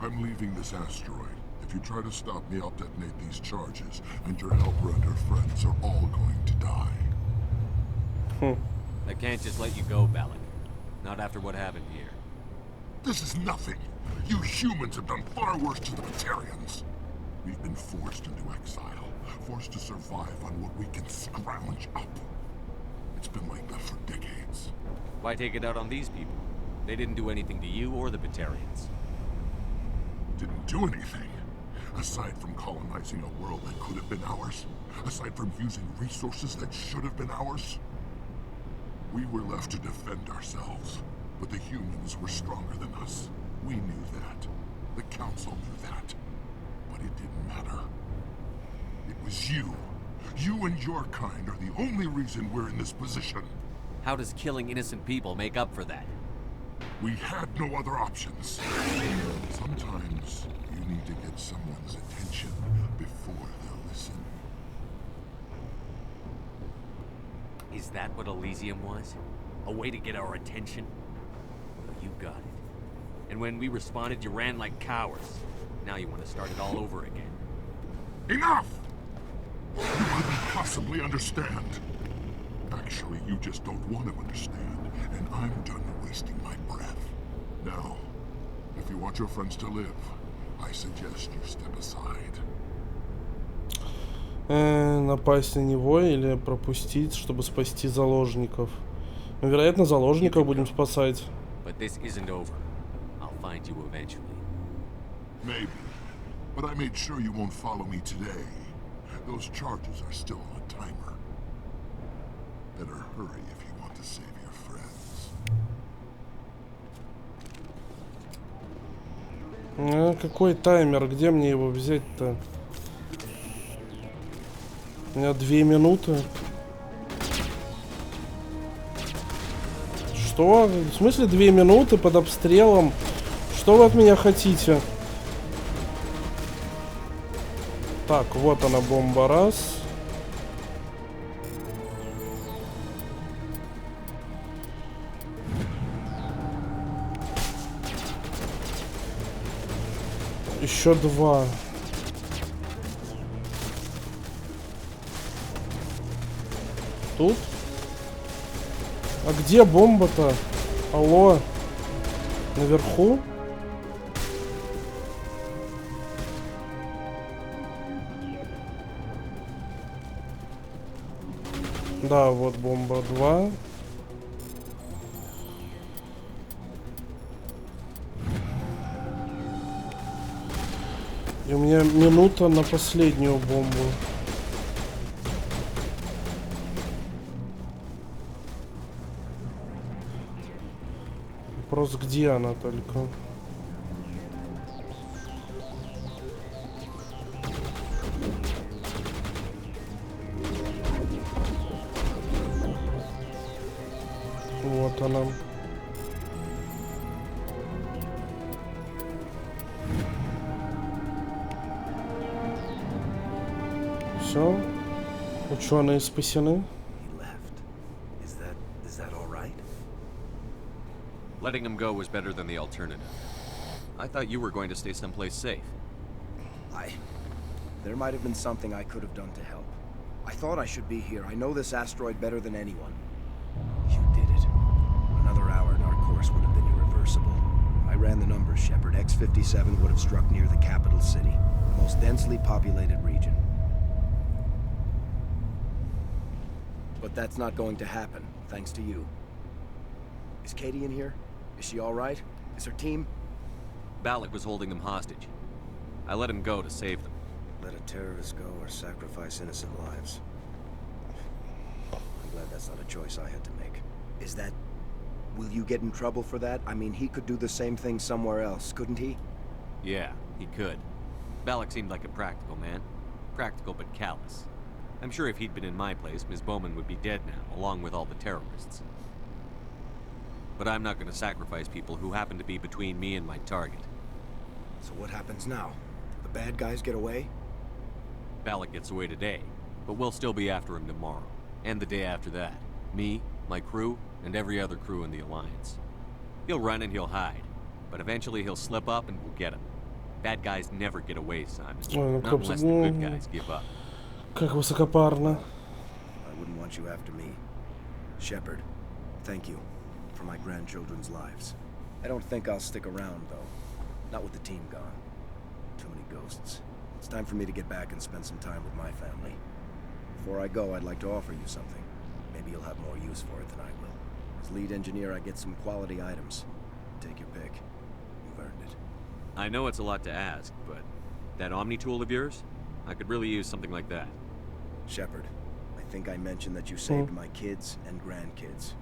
I'm leaving this asteroid. If you try to stop me, I'll detonate these charges, and your helper and her friends are all going to die. I can't just let you go, Balak. Not after what happened here. This is nothing. You humans have done far worse to the Batarians. We've been forced into exile, forced to survive on what we can scrounge up. It's been like that for decades. Why take it out on these people? They didn't do anything to you or the Batarians. Didn't do anything. Aside from colonizing a world that could have been ours, aside from using resources that should have been ours, we were left to defend ourselves. But the humans were stronger than us. We knew that. The council knew that. But it didn't matter. It was you. You and your kind are the only reason we're in this position. How does killing innocent people make up for that? We had no other options. Sometimes you need to get someone's attention before they'll listen. Is that what Elysium was? A way to get our attention? Well, you got it. And when we responded, you ran like cowards. Now you want to start it all over again. Enough! You couldn't possibly understand. Actually, you just don't want to understand, and I'm done wasting my breath. Now, if you want your friends to live, I suggest you step aside. Напасть на него или пропустить, чтобы спасти заложников. Ну, вероятно, заложников будем спасать. But this isn't over. I'll find you eventually. Maybe. But I made sure you won't follow me today. Those charges are still on a timer. Better hurry if you want to save your friends. Какой таймер? Где мне его взять-то? У меня 2 минуты. Что? В смысле 2 минуты под обстрелом? Что вы от меня хотите? Так, вот она, бомба, раз. Еще 2. Тут? А где бомба-то? Алло. Наверху? Да, вот бомба 2. И у меня минута на последнюю бомбу. Вопрос, где она только? Вот она. Все. Ученые спасены. Letting him go was better than the alternative. I thought you were going to stay someplace safe. There might have been something I could have done to help. I thought I should be here. I know this asteroid better than anyone. You did it. Another hour and our course would have been irreversible. I ran the numbers, Shepard. X-57 would have struck near the capital city, the most densely populated region. But that's not going to happen, thanks to you. Is Katie in here? Is she all right? Is her team? Balak was holding them hostage. I let him go to save them. Let a terrorist go or sacrifice innocent lives. I'm glad that's not a choice I had to make. Is that... Will you get in trouble for that? I mean, he could do the same thing somewhere else, couldn't he? Yeah, he could. Balak seemed like a practical man. Practical but callous. I'm sure if he'd been in my place, Ms. Bowman would be dead now, along with all the terrorists. But I'm not going to sacrifice people who happen to be between me and my target. So what happens now? The bad guys get away? Balak gets away today, but we'll still be after him tomorrow. And the day after that. Me, my crew, and every other crew in the Alliance. He'll run and he'll hide, but eventually he'll slip up and we'll get him. Bad guys never get away, Simon. Not unless the good guys give up. Как высокопарно. I wouldn't want you after me. Shepard, thank you for my grandchildren's lives. I don't think I'll stick around, though. Not with the team gone. Too many ghosts. It's time for me to get back and spend some time with my family. Before I go, I'd like to offer you something. Maybe you'll have more use for it than I will. As lead engineer, I get some quality items. Take your pick. You've earned it. I know it's a lot to ask, but that Omni tool of yours? I could really use something like that. Shepard, I think I mentioned that you saved my kids and grandkids.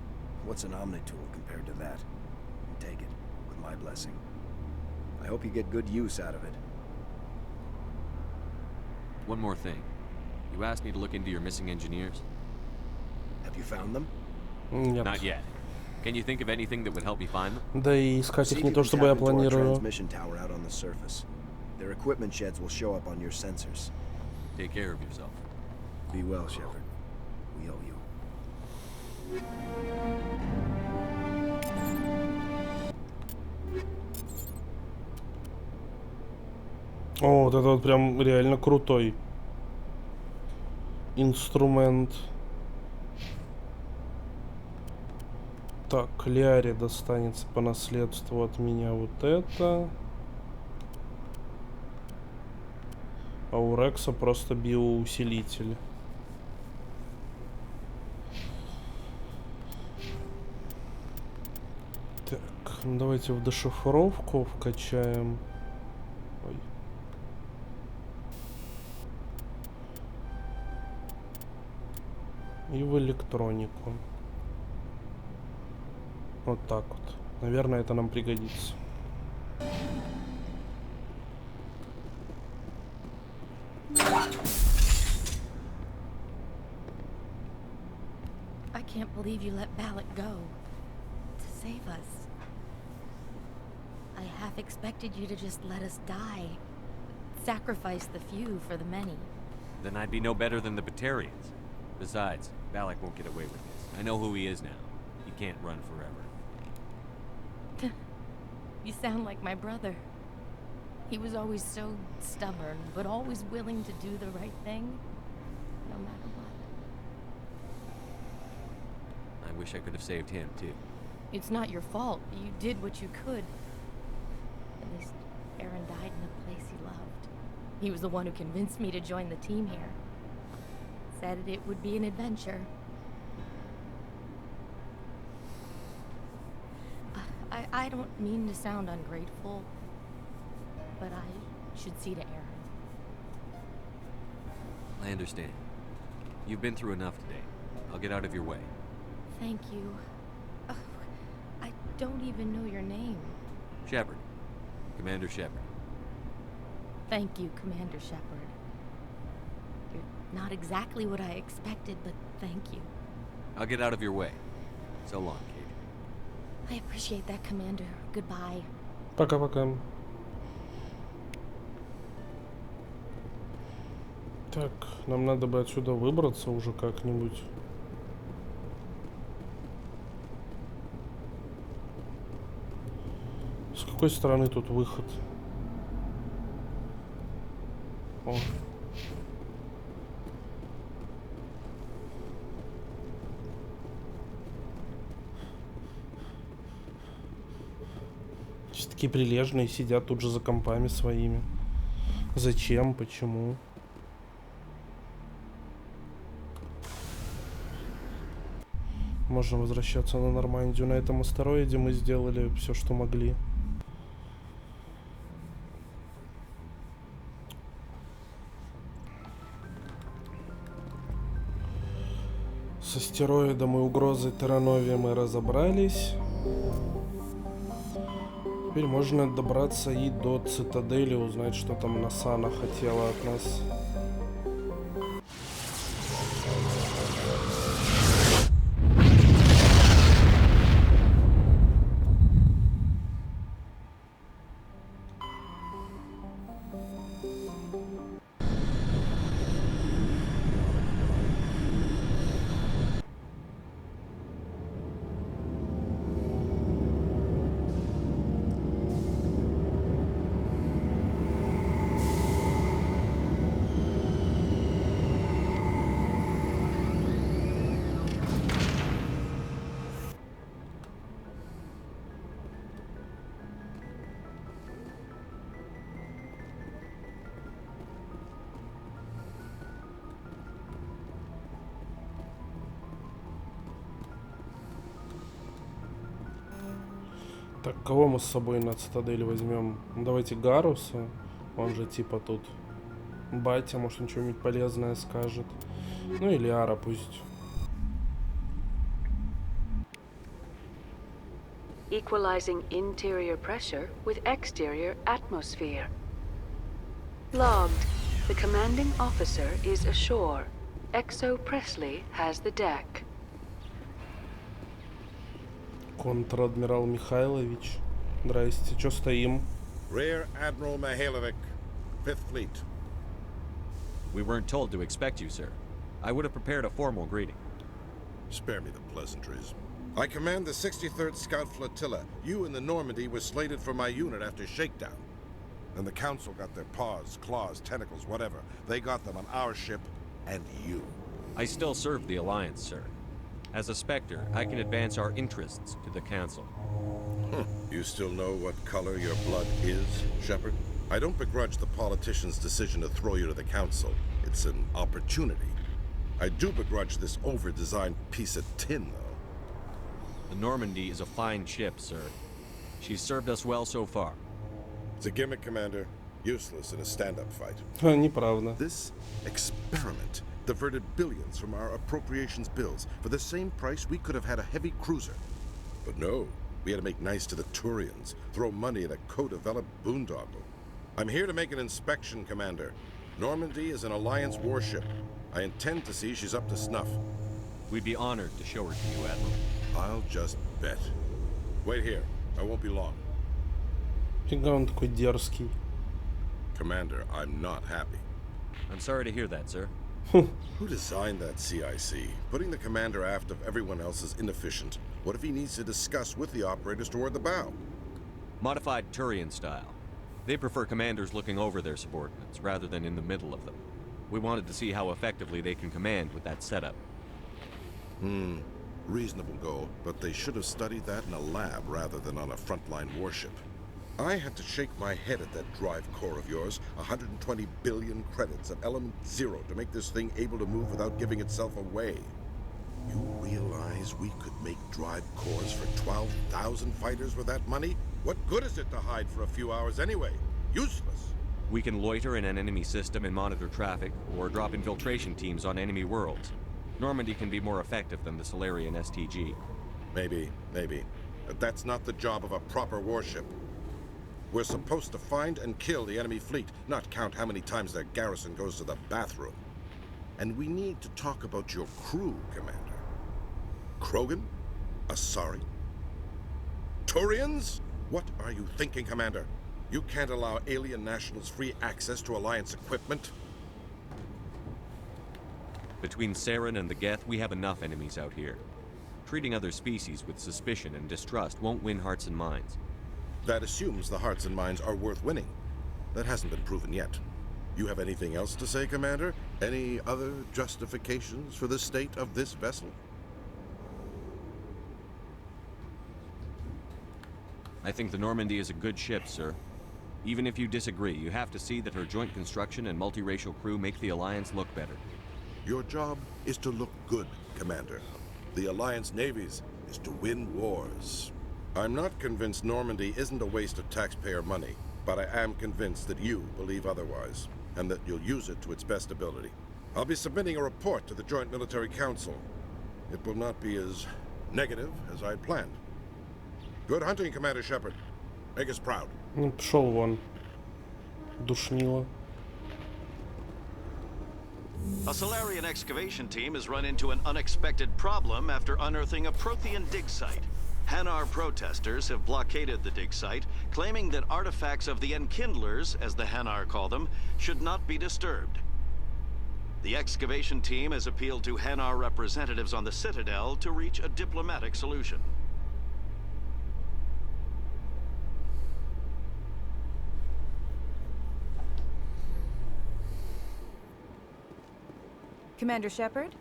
What's an Omni tool compared to that? Take it, with my blessing. I hope you get good use out of it. One more thing. You asked me to look into your missing engineers? Have you found them? Нет. Not yet. Can you think of anything that would help me find them? Да и искать их не то, чтобы я планирую. Transmission tower out on the surface. Their equipment sheds will show up on your sensors. Take care of yourself. Be well, Shepard. We owe you. О, вот это вот прям реально крутой инструмент. Так, Ляре достанется по наследству от меня вот это. А у Рекса просто биоусилитель. Так, ну давайте в дешифровку вкачаем. Ой. И в электронику. Вот так вот. Наверное, это нам пригодится. I can't believe you let Balak go to save us. I half expected you to just let us die. Sacrifice the few for the many. Then I'd be no better than the Batarians. Besides, Balak won't get away with this. I know who he is now. He can't run forever. You sound like my brother. He was always so stubborn, but always willing to do the right thing, no matter what. I wish I could have saved him, too. It's not your fault. You did what you could. At least Aaron died in a place he loved. He was the one who convinced me to join the team here. Said it would be an adventure. I don't mean to sound ungrateful, but I should see to Aaron. I understand. You've been through enough today. I'll get out of your way. Thank you. I don't even know your name. Shepard. Commander Shepard. Thank you, Commander Shepard. You're not exactly what I expected, but thank you. I'll get out of your way. So long, Kate. I appreciate that, Commander. Goodbye. Пока-пока. Так, нам надо бы отсюда выбраться уже как-нибудь. С какой стороны тут выход? О. Все такие прилежные, сидят тут же за компами своими. Зачем? Почему? Можно возвращаться на Нормандию. На этом астероиде мы сделали все, что могли. С астероидом и угрозой Терранови мы разобрались. Теперь можно добраться и до цитадели, узнать, что там Насана хотела от нас. Так, кого мы с собой на цитадель возьмем? Ну, давайте Гаруса. Он же типа тут батя, может он что-нибудь полезное скажет. Ну или Ара пусть. Equalizing interior pressure with exterior atmosphere. Logged. The commanding officer is ashore. Exo Presley has the deck. Контр-адмирал Михайлович. Здрасте, чё стоим? Rear Admiral Mihailovic, 5th Fleet. We weren't told to expect you, sir. I would have prepared a formal greeting. Spare me the pleasantries. I command the 63rd Scout Flotilla. You and the Normandy were slated for my unit after shakedown. And the Council got their paws, claws, tentacles, whatever. They got them on our ship and you. I still serve the Alliance, sir. As a Spectre, I can advance our interests to the Council. You still know what color your blood is, Shepard? I don't begrudge the politician's decision to throw you to the Council. It's an opportunity. I do begrudge this over-designed piece of tin, though. The Normandy is a fine ship, sir. She's served us well so far. It's a gimmick, Commander. Useless in a stand-up fight. Неправда. This experiment diverted billions from our appropriations bills. For the same price, we could have had a heavy cruiser. But no, we had to make nice to the Turians, throw money at a co-developed boondoggle. I'm here to make an inspection, Commander. Normandy is an Alliance warship. I intend to see she's up to snuff. We'd be honored to show her to you, Admiral. I'll just bet. Wait here. I won't be long. Фига он такой дерзкий. Commander, I'm not happy. I'm sorry to hear that, sir. Who designed that CIC? Putting the commander aft of everyone else is inefficient. What if he needs to discuss with the operators toward the bow? Modified Turian style. They prefer commanders looking over their subordinates rather than in the middle of them. We wanted to see how effectively they can command with that setup. Reasonable goal, but they should have studied that in a lab rather than on a frontline warship. I had to shake my head at that drive core of yours. 120 billion credits at element 0 to make this thing able to move without giving itself away. You realize we could make drive cores for 12,000 fighters with that money? What good is it to hide for a few hours anyway? Useless. We can loiter in an enemy system and monitor traffic, or drop infiltration teams on enemy worlds. Normandy can be more effective than the Solarian STG. Maybe. But that's not the job of a proper warship. We're supposed to find and kill the enemy fleet, not count how many times their garrison goes to the bathroom. And we need to talk about your crew, Commander. Krogan? Asari? Turians? What are you thinking, Commander? You can't allow alien nationals free access to Alliance equipment. Between Saren and the Geth, we have enough enemies out here. Treating other species with suspicion and distrust won't win hearts and minds. That assumes the hearts and minds are worth winning. That hasn't been proven yet. You have anything else to say, Commander? Any other justifications for the state of this vessel? I think the Normandy is a good ship, sir. Even if you disagree, you have to see that her joint construction and multiracial crew make the Alliance look better. Your job is to look good, Commander. The Alliance navies is to win wars. I'm not convinced Normandy isn't a waste of taxpayer money, but I am convinced that you believe otherwise, and that you'll use it to its best ability. I'll be submitting a report to the Joint Military Council. It will not be as negative as I'd planned. Good hunting, Commander Shepard. Make us proud. Ну, пошел вон. Душнило. A Solarian excavation team has run into an unexpected problem after unearthing a Prothean dig site. Hanar protesters have blockaded the dig site, claiming that artifacts of the Enkindlers, as the Hanar call them, should not be disturbed. The excavation team has appealed to Hanar representatives on the Citadel to reach a diplomatic solution. Commander Shepard?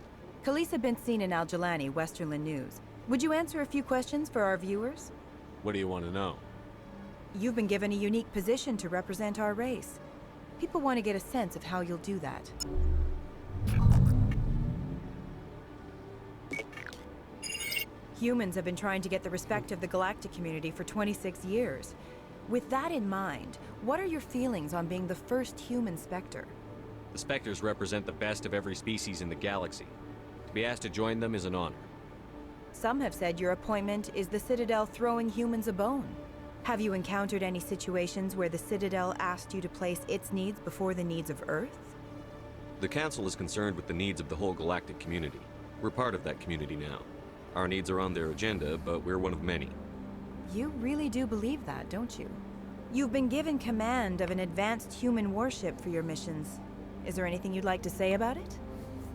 Khaleesa been seen in Al-Jalani, Westerland News. Would you answer a few questions for our viewers? What do you want to know? You've been given a unique position to represent our race. People want to get a sense of how you'll do that. Humans have been trying to get the respect of the galactic community for 26 years. With that in mind, what are your feelings on being the first human Spectre? The Spectres represent the best of every species in the galaxy. To be asked to join them is an honor. Some have said your appointment is the Citadel throwing humans a bone. Have you encountered any situations where the Citadel asked you to place its needs before the needs of Earth? The Council is concerned with the needs of the whole galactic community. We're part of that community now. Our needs are on their agenda, but we're one of many. You really do believe that, don't you? You've been given command of an advanced human warship for your missions. Is there anything you'd like to say about it?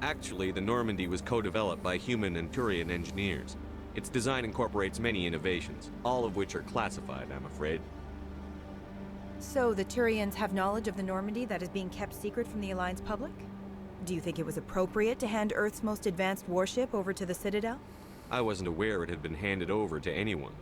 Actually, the Normandy was co-developed by human and Turian engineers. Its design incorporates many innovations, all of which are classified, I'm afraid. So the Turians have knowledge of the Normandy that is being kept secret from the Alliance public? Do you think it was appropriate to hand Earth's most advanced warship over to the Citadel? I wasn't aware it had been handed over to anyone.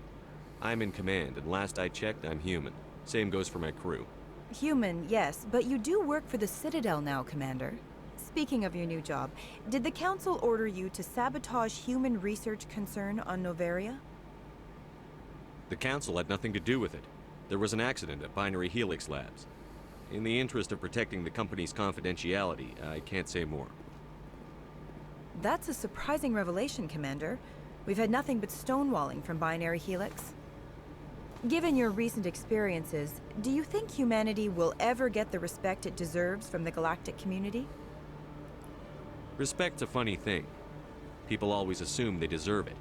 I'm in command, and last I checked, I'm human. Same goes for my crew. Human, yes, but you do work for the Citadel now, Commander. Speaking of your new job, did the Council order you to sabotage human research concern on Noveria? The Council had nothing to do with it. There was an accident at Binary Helix Labs. In the interest of protecting the company's confidentiality, I can't say more. That's a surprising revelation, Commander. We've had nothing but stonewalling from Binary Helix. Given your recent experiences, do you think humanity will ever get the respect it deserves from the galactic community? Respect's a funny thing. People always assume they deserve it.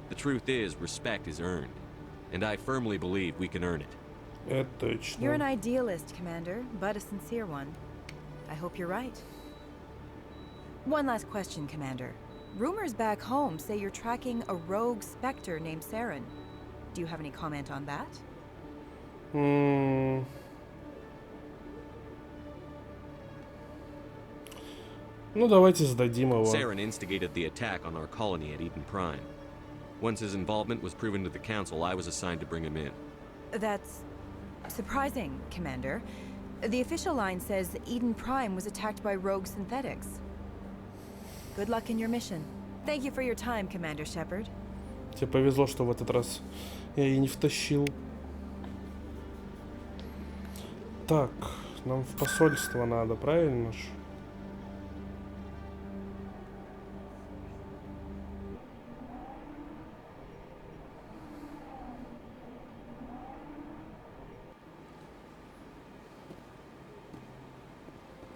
The truth is, respect is earned. And I firmly believe we can earn it. You're an idealist, Commander, but a sincere one. I hope you're right. One last question, Commander. Rumors back home say you're tracking a rogue Spectre named Saren. Do you have any comment on that? Ну, давайте сдадим его. Saren instigated the attack on our colony at Eden Prime. Once his involvement was proven to the Council, I was assigned to bring him in. That's surprising, Commander. The official line says Eden Prime was attacked by rogue synthetics. Good luck in your mission. Thank you for your time, Commander Shepard. Тебе повезло, что в этот раз я и не втащил. Так, нам в посольство надо, правильно ж?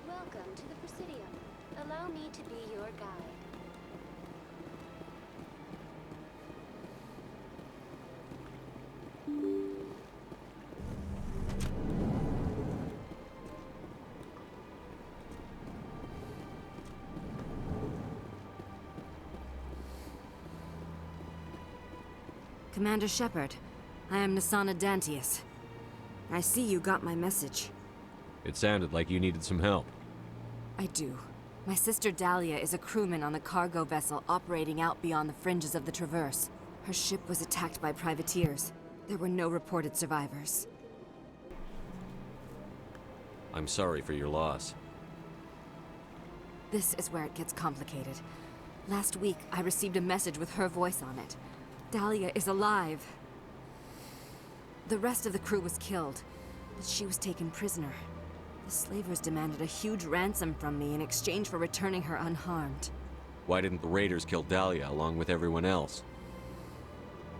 Welcome to the Presidium. Allow me to be your guide. Commander Shepard, I am Nasana Dantius. I see you got my message. It sounded like you needed some help. I do. My sister Dahlia is a crewman on the cargo vessel operating out beyond the fringes of the Traverse. Her ship was attacked by privateers. There were no reported survivors. I'm sorry for your loss. This is where it gets complicated. Last week, I received a message with her voice on it. Dahlia is alive. The rest of the crew was killed, but she was taken prisoner. The slavers demanded a huge ransom from me in exchange for returning her unharmed. Why didn't the raiders kill Dahlia along with everyone else?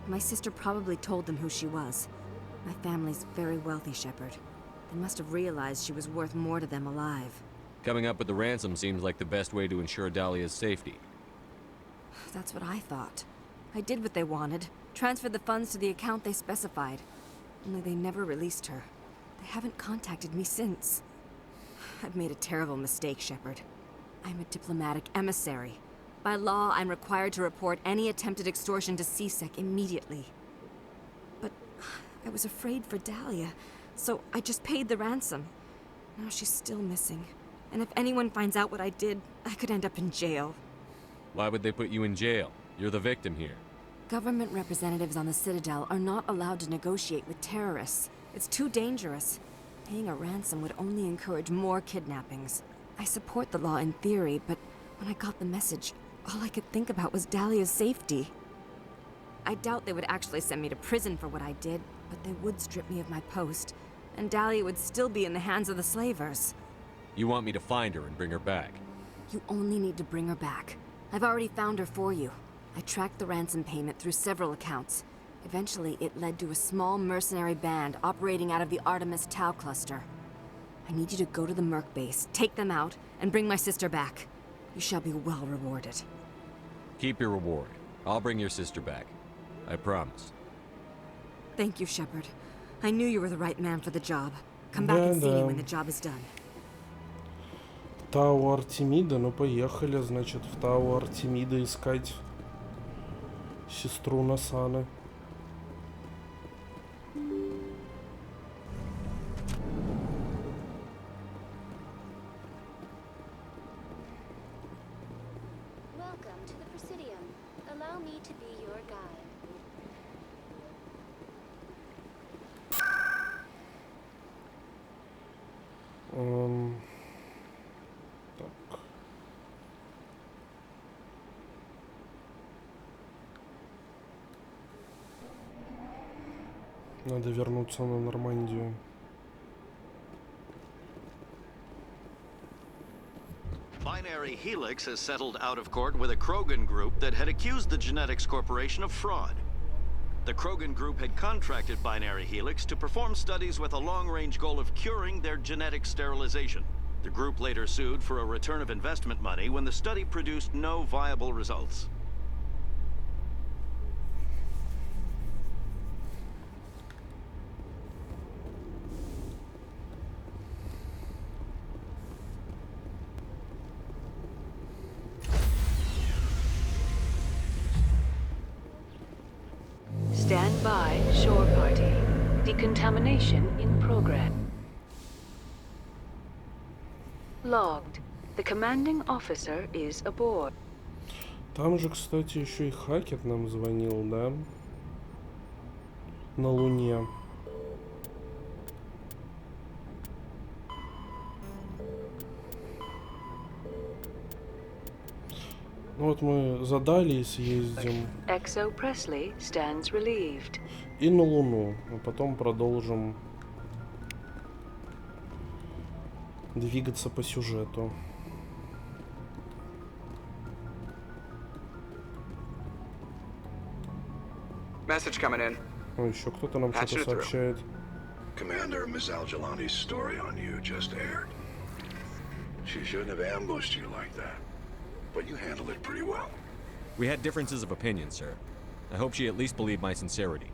My sister probably told them who she was. My family's very wealthy, Shepard. They must have realized she was worth more to them alive. Coming up with the ransom seems like the best way to ensure Dahlia's safety. That's what I thought. I did what they wanted, transferred the funds to the account they specified. Only they never released her. They haven't contacted me since. I've made a terrible mistake, Shepard. I'm a diplomatic emissary. By law, I'm required to report any attempted extortion to CSEC immediately. But I was afraid for Dahlia, so I just paid the ransom. Now she's still missing. And if anyone finds out what I did, I could end up in jail. Why would they put you in jail? You're the victim here. Government representatives on the Citadel are not allowed to negotiate with terrorists. It's too dangerous. Paying a ransom would only encourage more kidnappings. I support the law in theory, but when I got the message, all I could think about was Dahlia's safety. I doubt they would actually send me to prison for what I did, but they would strip me of my post, and Dahlia would still be in the hands of the slavers. You want me to find her and bring her back? You only need to bring her back. I've already found her for you. I tracked the ransom payment through several accounts. Eventually, it led to a small mercenary band operating out of the Artemis Tau cluster. I need you to go to the Merc base, take them out, and bring my sister back. You shall be well rewarded. Keep your reward. I'll bring your sister back. I promise. Thank you, Shepard. I knew you were the right man for the job. Come back and see me when the job is done. Тау Артемида, ну поехали, значит, в Тау Артемида искать сестру Насаны. Welcome to the Presidium. Allow me to be your guide. Так. Надо вернуться на Нормандию. Binary Helix has settled out of court with a Krogan group that had accused the Genetics Corporation of fraud. The Krogan group had contracted Binary Helix to perform studies with a long-range goal of curing their genetic sterilization. The group later sued for a return of investment money when the study produced no viable results. Stand by, shore party. Decontamination in progress. Logged. The commanding officer is aboard. Там же, кстати, еще и Хакет нам звонил, да? На Луне. Ну вот мы задали и съездим. Exo Presley stands relieved. И на Луну. А потом продолжим двигаться по сюжету. Message coming in. О, еще кто-то нам что-то сообщает. Commander, Miss Al-Jalani's story on you just aired. She shouldn't have ambushed you like that, but you handled it pretty well. We had differences of opinion, sir. I hope she at least believed my sincerity.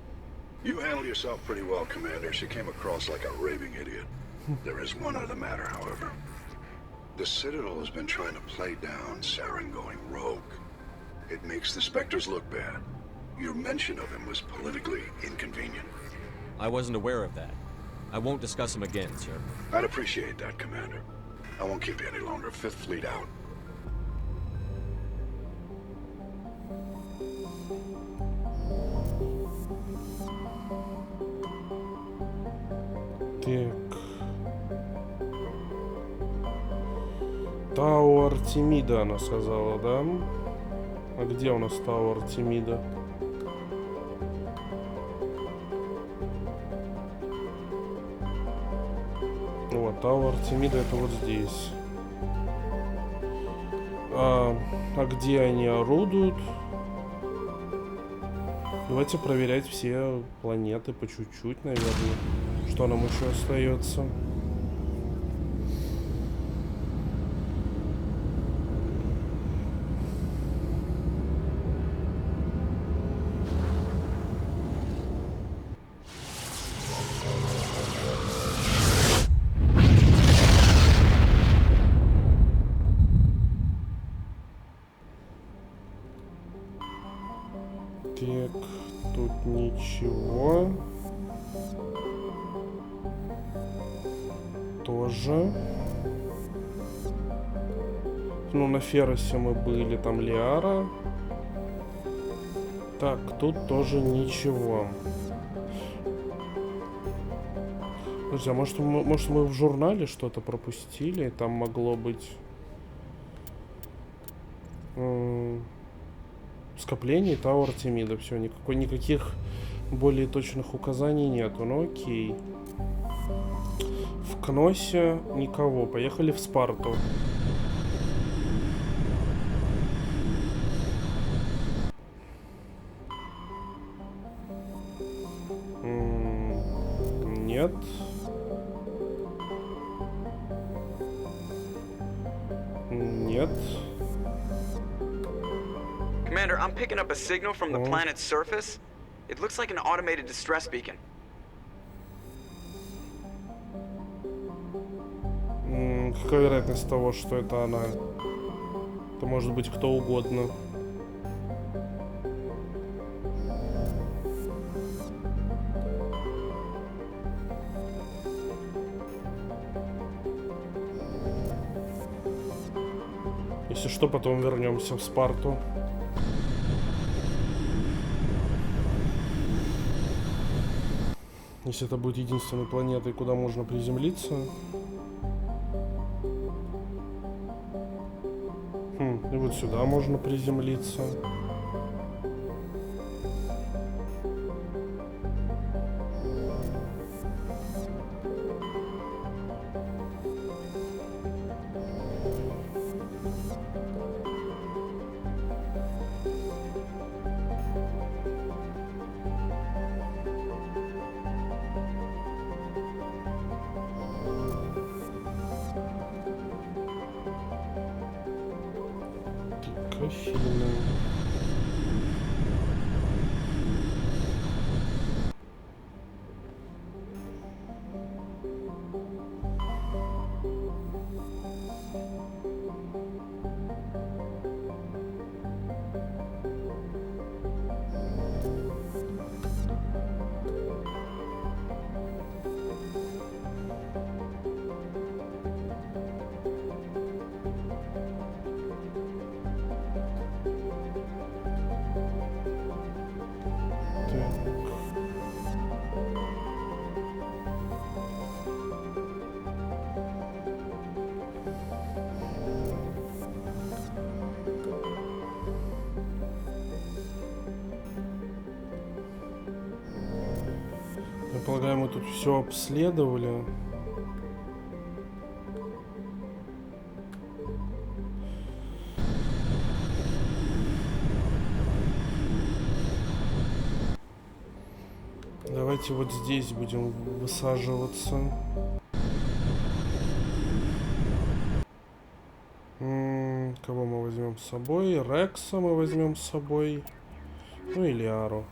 You handled yourself pretty well, Commander. She came across like a raving idiot. There is one other matter, however. The Citadel has been trying to play down Saren going rogue. It makes the Spectres look bad. Your mention of him was politically inconvenient. I wasn't aware of that. I won't discuss him again, sir. I'd appreciate that, Commander. I won't keep you any longer. Fifth Fleet out. Так. Тауэр Артемида, она сказала, да? А где у нас Тауэр Артемида? Вот, Тауэр Артемида это вот здесь. А где они орудуют? Давайте проверять все планеты по чуть-чуть, наверное. Что нам еще остается? Так, тут ничего. Тоже. Ну, на Ферросе мы были, там Лиара. Так, тут тоже ничего. Подожди, а может мы в журнале что-то пропустили? Там могло быть... скопление Тауэр Артемида. Все, никаких более точных указаний нету. Ну окей. В Кносе никого. Поехали в Спарту. Нет. Нет. Commander, I'm picking up a signal from the planet's surface. It looks like an automated distress beacon. Какая вероятность того, что это она? Это может быть кто угодно. Если что, потом вернемся в Спарту. Если это будет единственной планетой, куда можно приземлиться. И вот сюда можно приземлиться. Афина. полагаю, мы тут все обследовали. Давайте вот здесь будем высаживаться. Кого мы возьмем с собой? Рекса мы возьмем с собой. Ну и Лиару.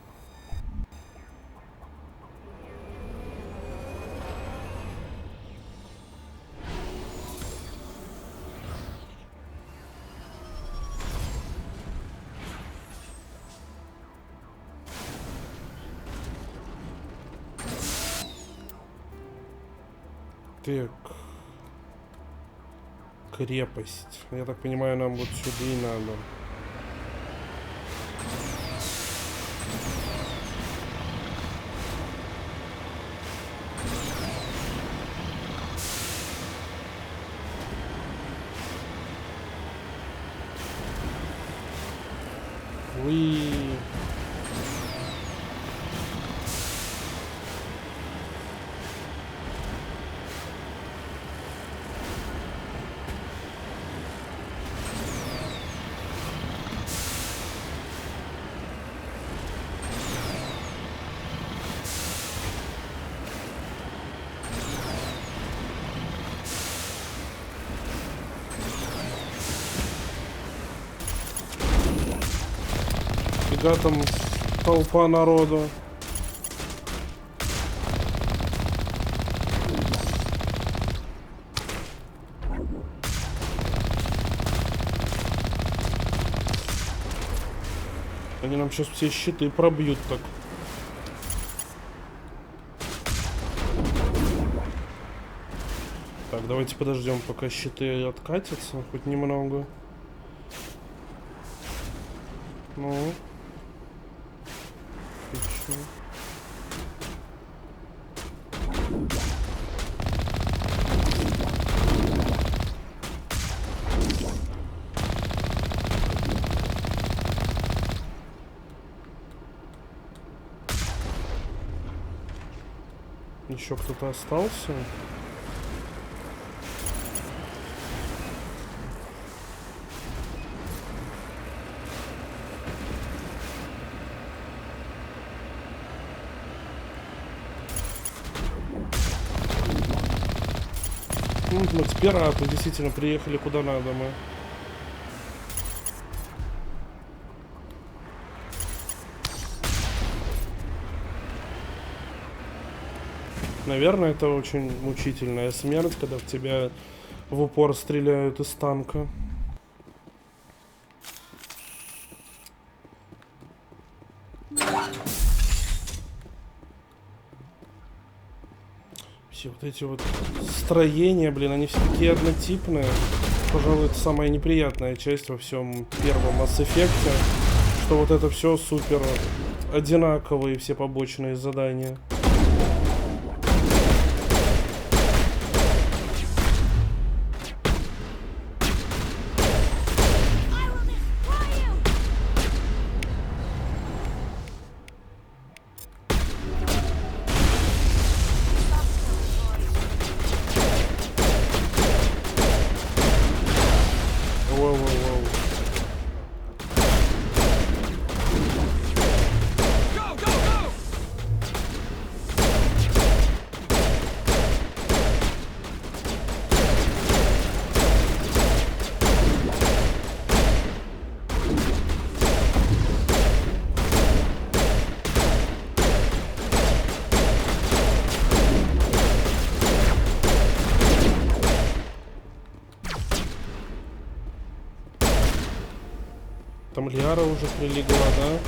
Так. Крепость. Я так понимаю, нам вот сюда и надо. Уи. Фига там толпа народу. Они нам сейчас все щиты пробьют так. Так, давайте подождем, пока щиты откатятся хоть немного. Ну. Отлично. Еще кто-то остался? Мы пираты действительно приехали куда надо мы. Наверное, это очень мучительная смерть, когда в тебя в упор стреляют из танка. Все вот эти вот строения, блин, они все такие однотипные. Пожалуй, это самая неприятная часть во всем первом Mass Effect, что вот это все супер одинаковые все побочные задания. Там Лиара уже прилегла, да?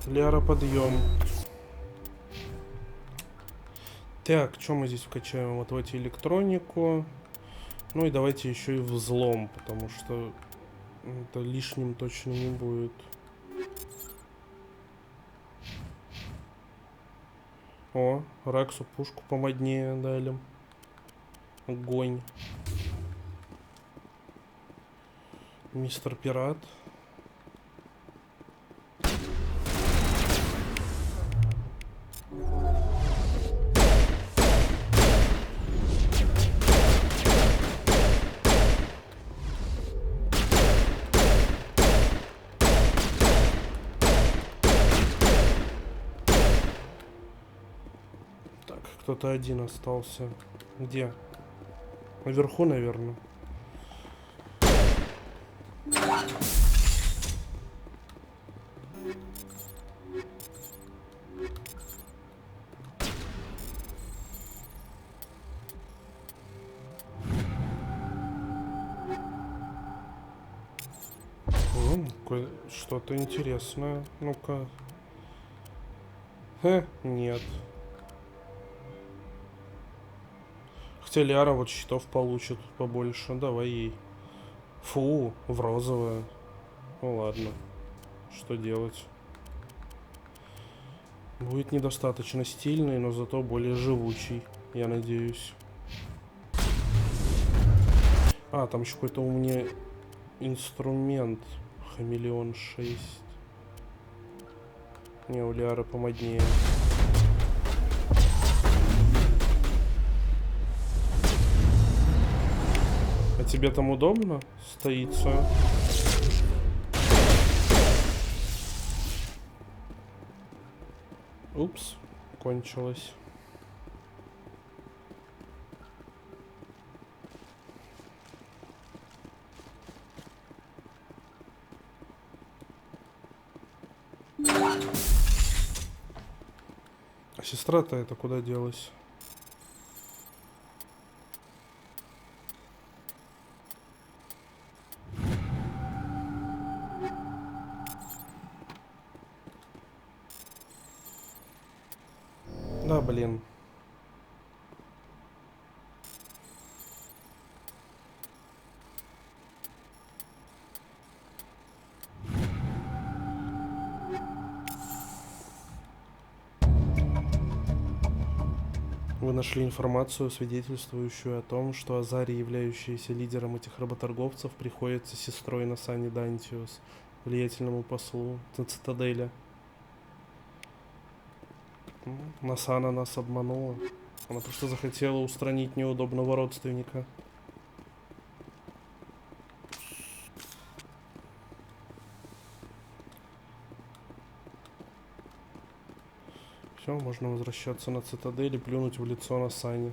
Лиара, подъем. Так, что мы здесь вкачаем? Вот в эти электронику. Ну и давайте еще и взлом, потому что это лишним точно не будет. О, Рексу пушку помоднее дали. Огонь. Мистер Пират. Кто-то один остался. Где? Наверху, наверное. Что-то интересное. Ну-ка. Нет. Хотя Ляра вот щитов получит побольше. Давай ей. Фу, в розовое. Ну ладно. Что делать? Будет недостаточно стильный, но зато более живучий, я надеюсь. А, там еще какой-то у меня инструмент. Хамелеон 6. Не, у Лиары помоднее. А тебе там удобно стоится? Упс, кончилось. А сестра-то это куда делась? Да, блин. Вы нашли информацию, свидетельствующую о том, что Азари, являющаяся лидером этих работорговцев, приходится сестрой Насани Дантиус, влиятельному послу на цитадели. Насана нас обманула. Она просто захотела устранить неудобного родственника. Все, можно возвращаться на цитадель и плюнуть в лицо Насане.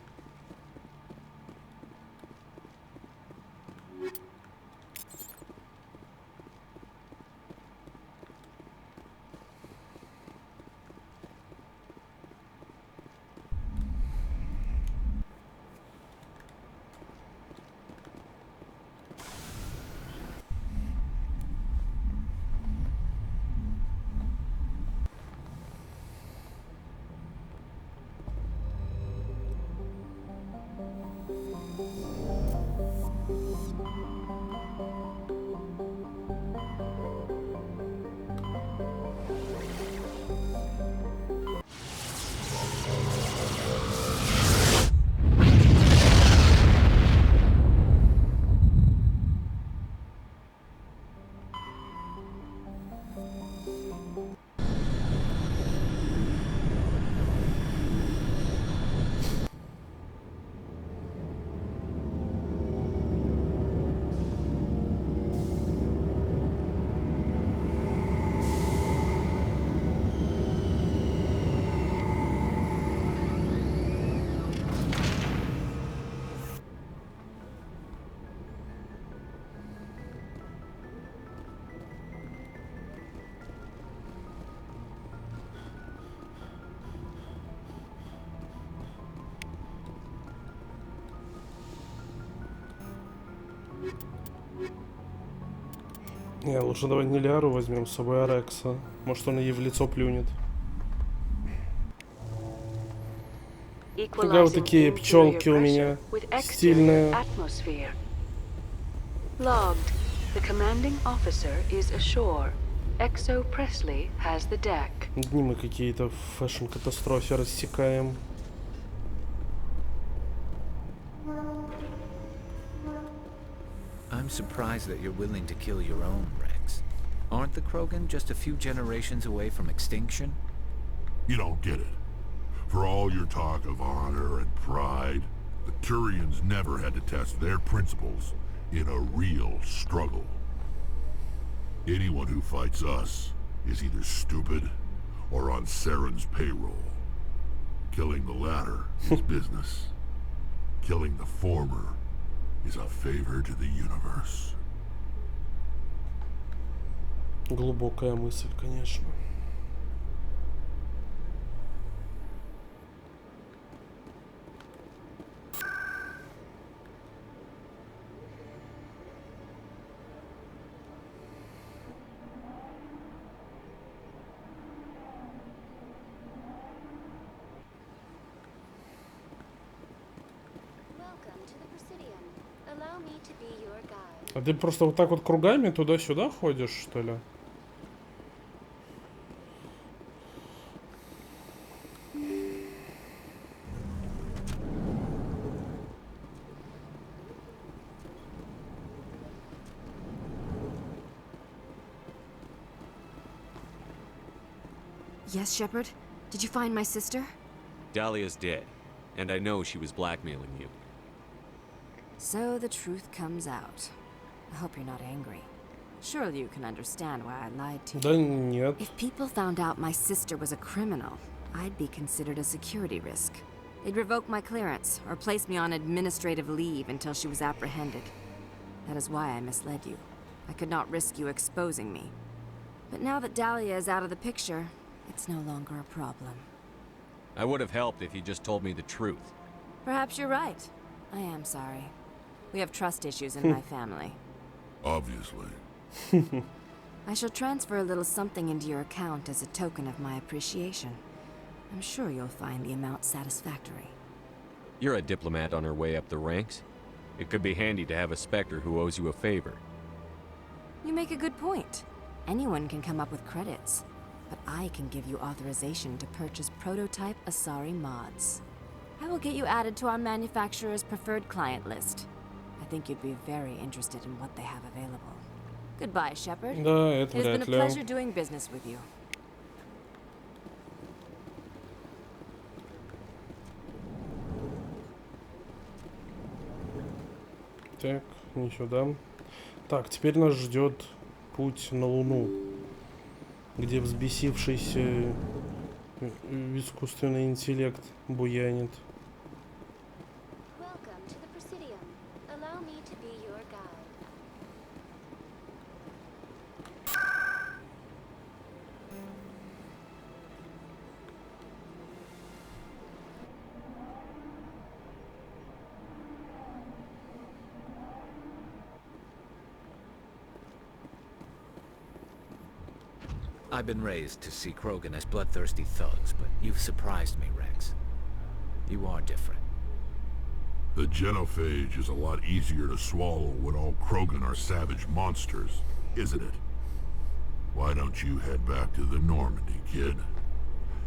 Не, лучше давай не Лиару возьмем с собой, а Рекса. Может, он ей в лицо плюнет. Фига, вот такие пчелки у меня стильные. Logged. The commanding officer is ashore. Exo Presley has the deck. Дни мы какие-то в фэшн-катастрофе рассекаем. I'm surprised that you're willing to kill your own, Rex. Aren't the Krogan just a few generations away from extinction? You don't get it. For all your talk of honor and pride, the Turians never had to test their principles in a real struggle. Anyone who fights us is either stupid or on Saren's payroll. Killing the latter is business. Killing the former is a favor to the universe. Глубокая мысль, конечно. А ты просто вот так вот кругами туда-сюда ходишь, что ли? Yes, Shepard? Did you find my sister? Dahlia's dead, and I know she was blackmailing you. So the truth comes out. I hope you're not angry. Surely you can understand why I lied to you. Да нет. If people found out my sister was a criminal, I'd be considered a security risk. They'd revoke my clearance or place me on administrative leave until she was apprehended. That is why I misled you. I could not risk you exposing me. But now that Dahlia is out of the picture, it's no longer a problem. I would have helped if you just told me the truth. Perhaps you're right. I am sorry. We have trust issues in my family. Obviously. I shall transfer a little something into your account as a token of my appreciation. I'm sure you'll find the amount satisfactory. You're a diplomat on her way up the ranks. It could be handy to have a Spectre who owes you a favor. You make a good point. Anyone can come up with credits, but I can give you authorization to purchase prototype Asari mods. I will get you added to our manufacturer's preferred client list. I think you'd be very interested in what they have available. Goodbye, Shepard. Да, It это has been вряд a ли. pleasure doing business with you. Так, не сюда. Так, теперь нас ждет путь на Луну, где взбесившийся искусственный интеллект буянит. I've been raised to see Krogan as bloodthirsty thugs, but you've surprised me, Rex. You are different. The genophage is a lot easier to swallow when all Krogan are savage monsters, isn't it? Why don't you head back to the Normandy, kid?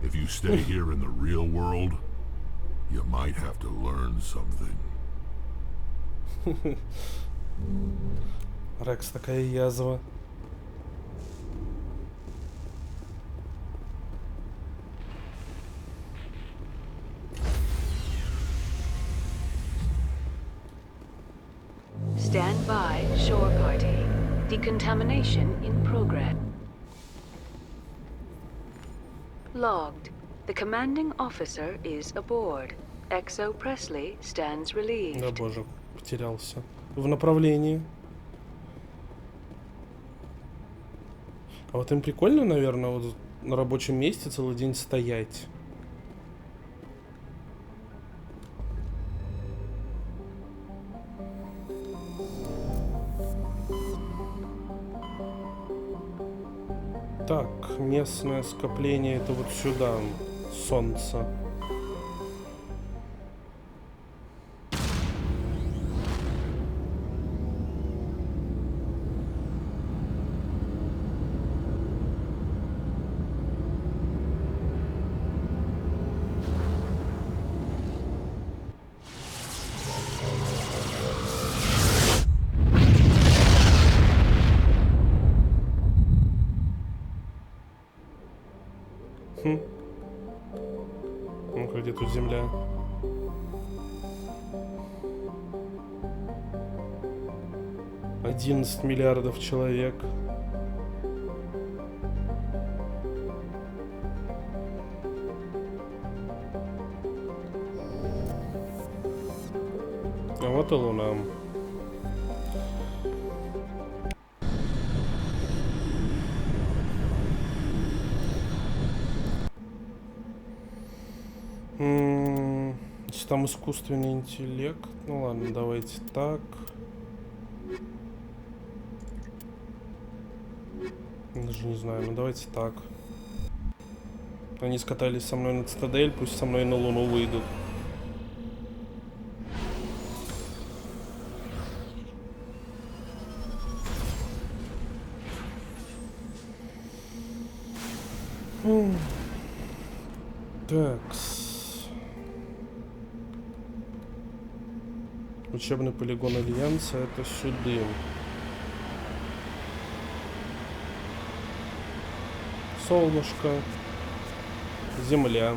If you stay here in the real world, you might have to learn something. Рекс такая язва. Stand by, shore party. Decontamination in progress. Logged. The commanding officer is aboard. Exo Presley stands relieved. Да боже, потерялся. В направлении. А вот им прикольно, наверное, вот на рабочем месте целый день стоять. Так, местное скопление это вот сюда, солнце. Ну-ка, где тут земля? $11 миллиардов человек. А вот и Луна. Если там искусственный интеллект, ну ладно, давайте так. Даже не знаю, ну давайте так. Они скатались со мной на цитадель, пусть со мной на Луну выйдут. Такс. Учебный полигон Альянса — это сюда. Солнышко. Земля.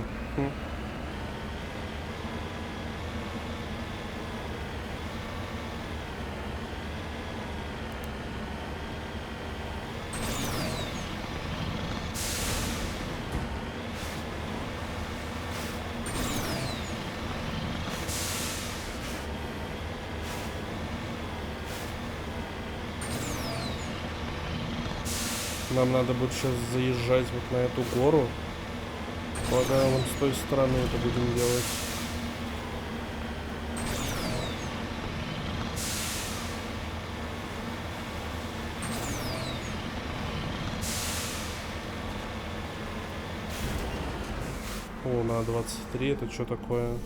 Нам надо будет сейчас заезжать вот на эту гору. Полагаю, вон с той стороны это будем делать. О, на 23, это что такое?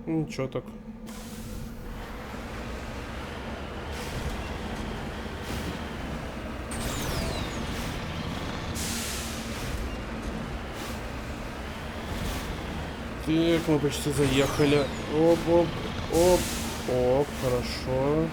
Ничего так. Так, мы почти заехали. Оп, оп, оп, оп, хорошо.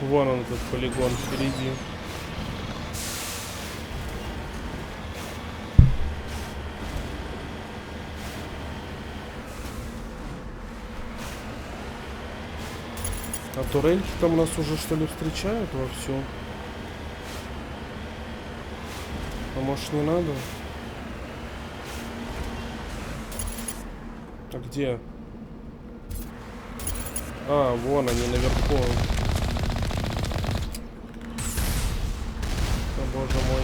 Вон он, этот полигон впереди. А турельки там у нас уже, что ли, встречают вовсю? А может, не надо? А где? А, вон они наверху. О, боже мой.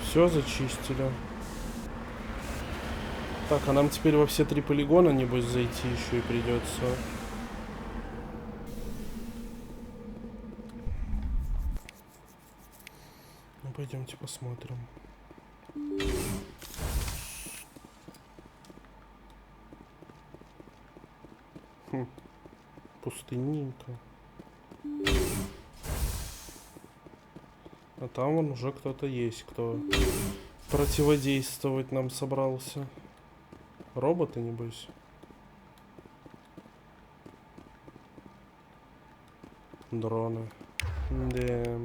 Все зачистили. Так, а нам теперь во все 3 полигона, небось, зайти еще и придется. Ну, пойдемте посмотрим. Пустынненько. А там вон уже кто-то есть, кто противодействовать нам собрался. Роботы, небось. Дроны. Да.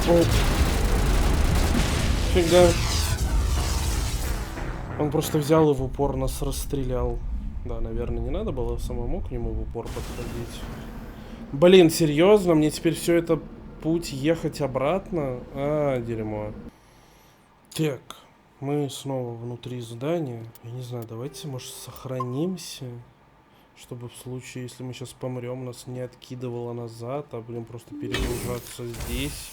Оп. Фига. Он просто взял и в упор нас расстрелял. Да, наверное, не надо было самому к нему в упор подходить. Блин, серьезно? Мне теперь все это путь ехать обратно? А, дерьмо. Так, мы снова внутри здания. Я не знаю, давайте, может, сохранимся, чтобы в случае, если мы сейчас помрем, нас не откидывало назад, а будем просто перегружаться здесь.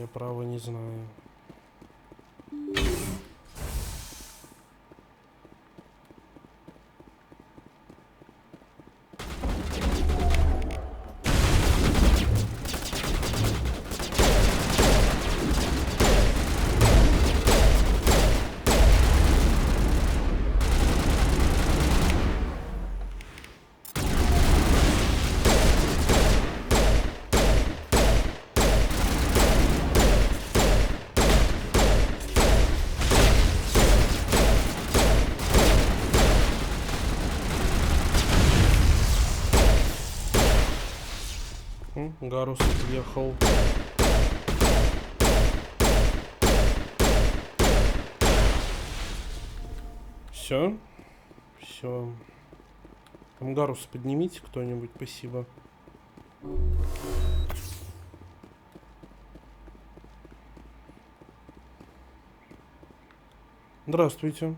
Я право не знаю. Гарус отъехал. Все? Все. Гарус поднимите кто-нибудь, спасибо. Здравствуйте.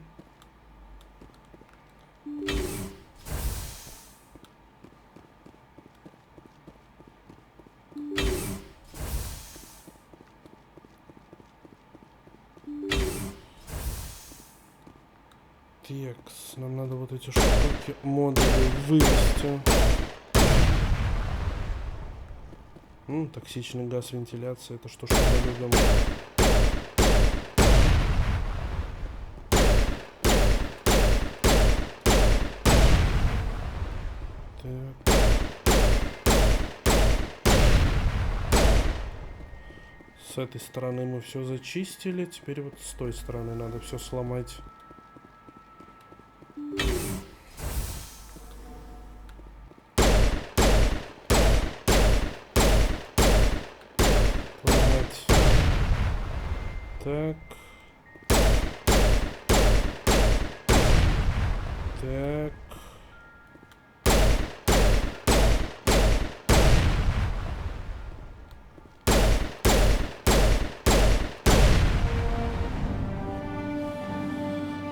Текс, нам надо вот эти штуки, модули вывести. Токсичный газ, вентиляция, это что мы любим. Так. С этой стороны мы все зачистили, теперь вот с той стороны надо все сломать. Так. Так.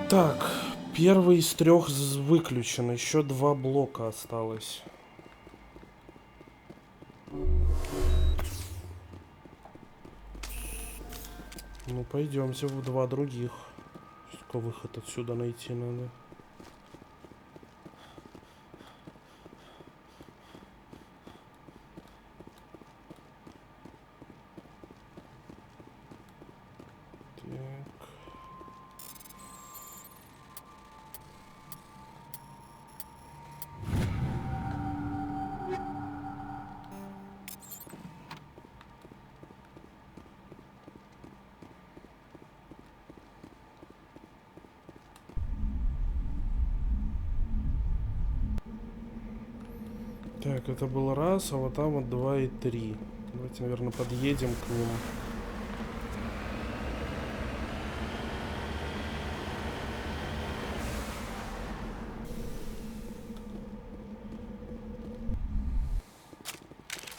Так, первый из 3 выключен, еще 2 блока осталось. Ну, пойдемте в 2 других. Только выход отсюда найти надо. Так, это был раз, а вот там вот 2 и 3. Давайте, наверное, подъедем к ним.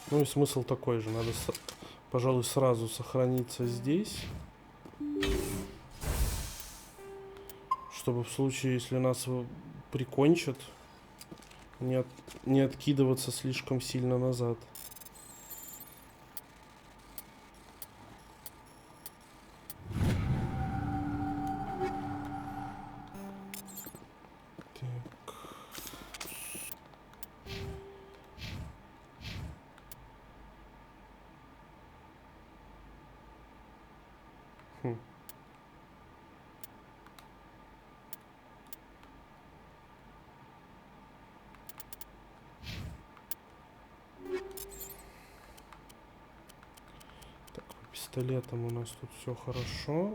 Ну и смысл такой же. Надо, пожалуй, сразу сохраниться здесь. Чтобы в случае, если нас прикончат, не откидываться слишком сильно назад. Так. Пистолетом у нас тут все хорошо.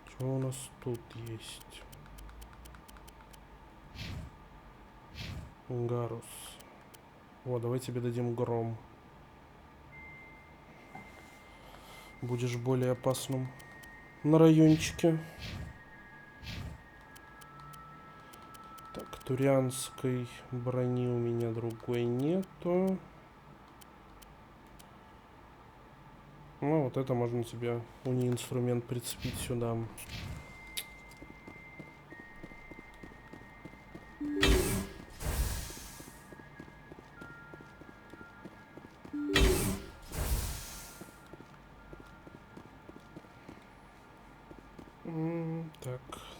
Что у нас тут есть? Гарус. Вот, давай тебе дадим гром. Будешь более опасным на райончике. Так, турианской брони у меня другой нету. Ну, вот это можно тебе уни-инструмент прицепить сюда.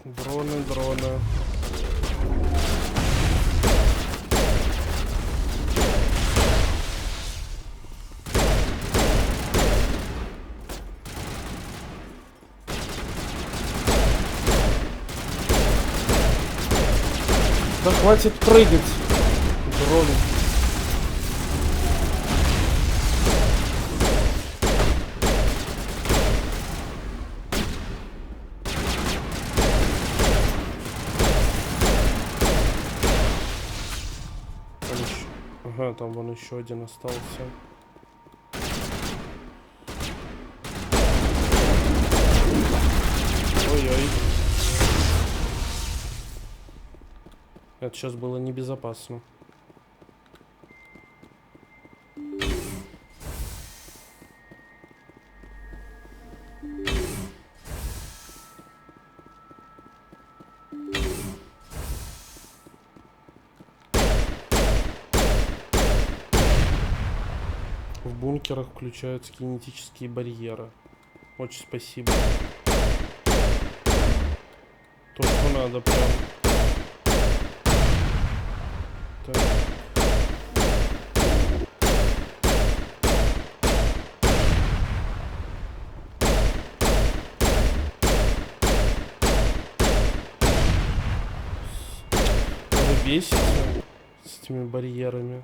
Дроны, дроны. Да хватит прыгать. Дрон. Ага, там вон еще один остался. Ой-ой. Это сейчас было небезопасно. В бункерах включаются кинетические барьеры. Очень спасибо. То, что надо прям. Так. Вы бесите с этими барьерами.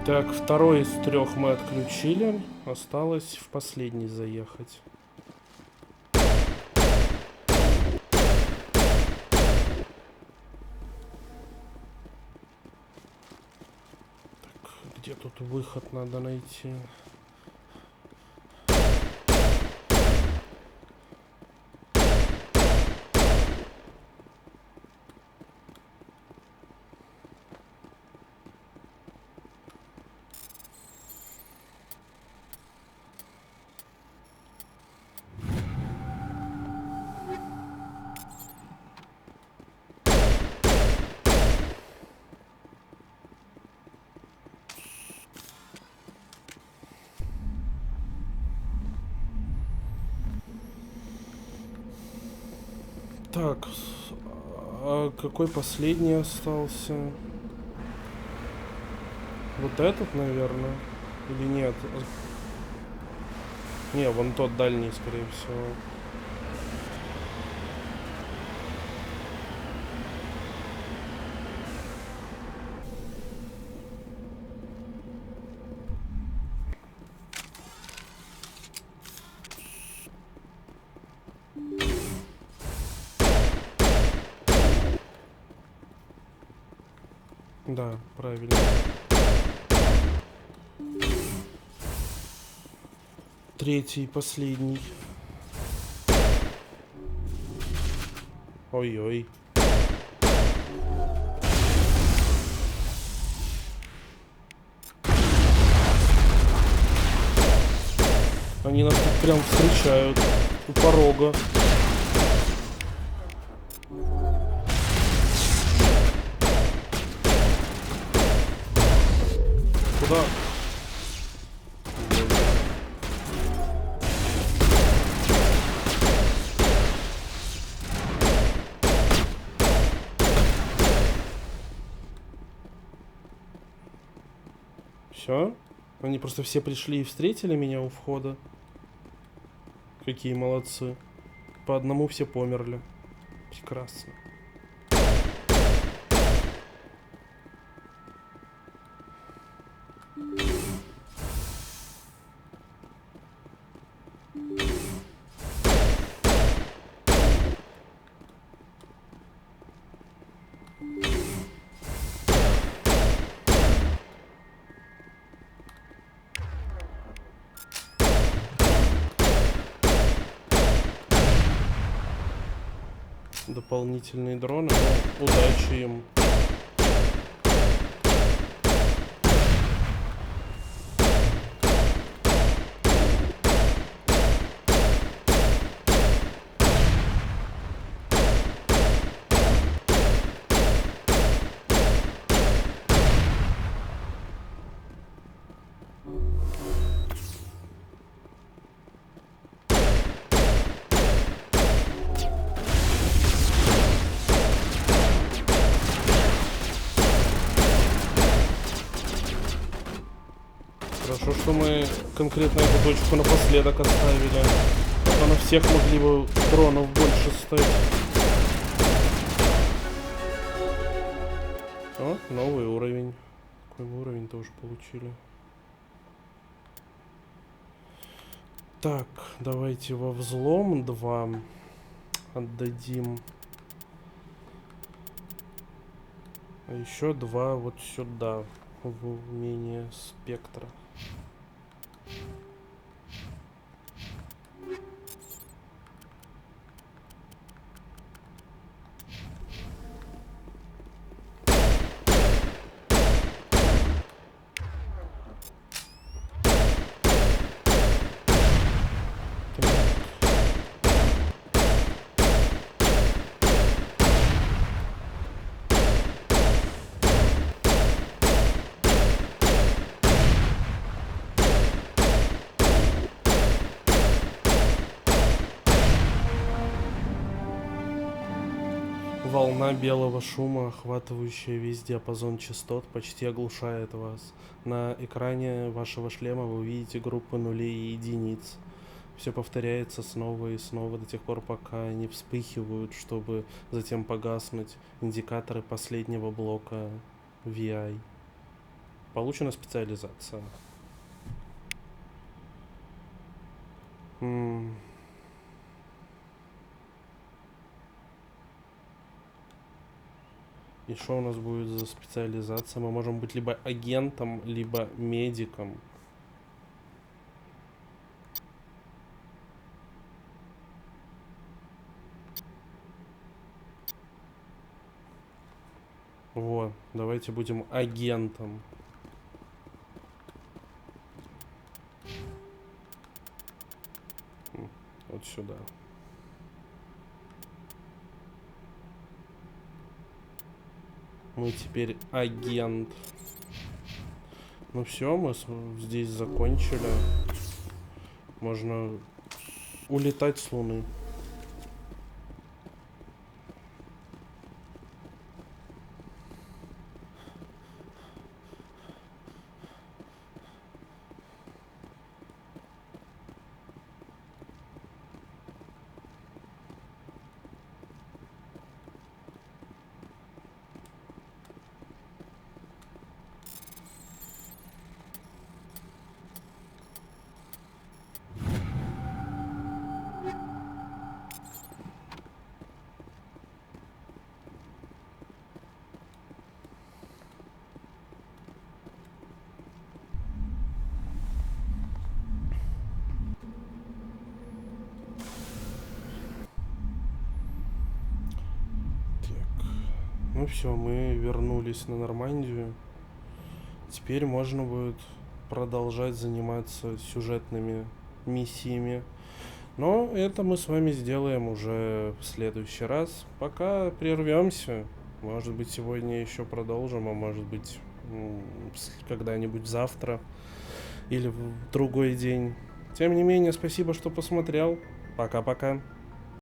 Так, второй из трех мы отключили. Осталось в последний заехать. Так, где тут выход надо найти? Так, а какой последний остался? Вот этот, наверное? Или нет? Не, вон тот дальний, скорее всего. Да, правильно. Третий, последний. Ой-ой. Они нас тут прям встречают у порога. Куда? Все? Они просто все пришли и встретили меня у входа. Какие молодцы. По одному все померли. Прекрасно. дополнительные дроны. Ну, удачи им. Хорошо, что мы конкретно эту точку напоследок оставили. А то на всех могли бы дронов больше стать. О, новый уровень. Какой мы уровень тоже получили. Так, давайте во взлом 2 отдадим. А еще 2 вот сюда, в умение спектра. Волна белого шума, охватывающая весь диапазон частот, почти оглушает вас. На экране вашего шлема вы увидите группы нулей и единиц. Все повторяется снова и снова до тех пор, пока они вспыхивают, чтобы затем погаснуть. Индикаторы последнего блока VI. Получена специализация. И что у нас будет за специализация? Мы можем быть либо агентом, либо медиком. Вот, давайте будем агентом. Вот сюда. Мы теперь агент. Ну все, мы здесь закончили. Можно улетать с Луны. Ну все, мы вернулись на Нормандию. Теперь можно будет продолжать заниматься сюжетными миссиями. Но это мы с вами сделаем уже в следующий раз. Пока прервемся. Может быть, сегодня еще продолжим, а может быть, когда-нибудь завтра или в другой день. Тем не менее, спасибо, что посмотрел. Пока-пока.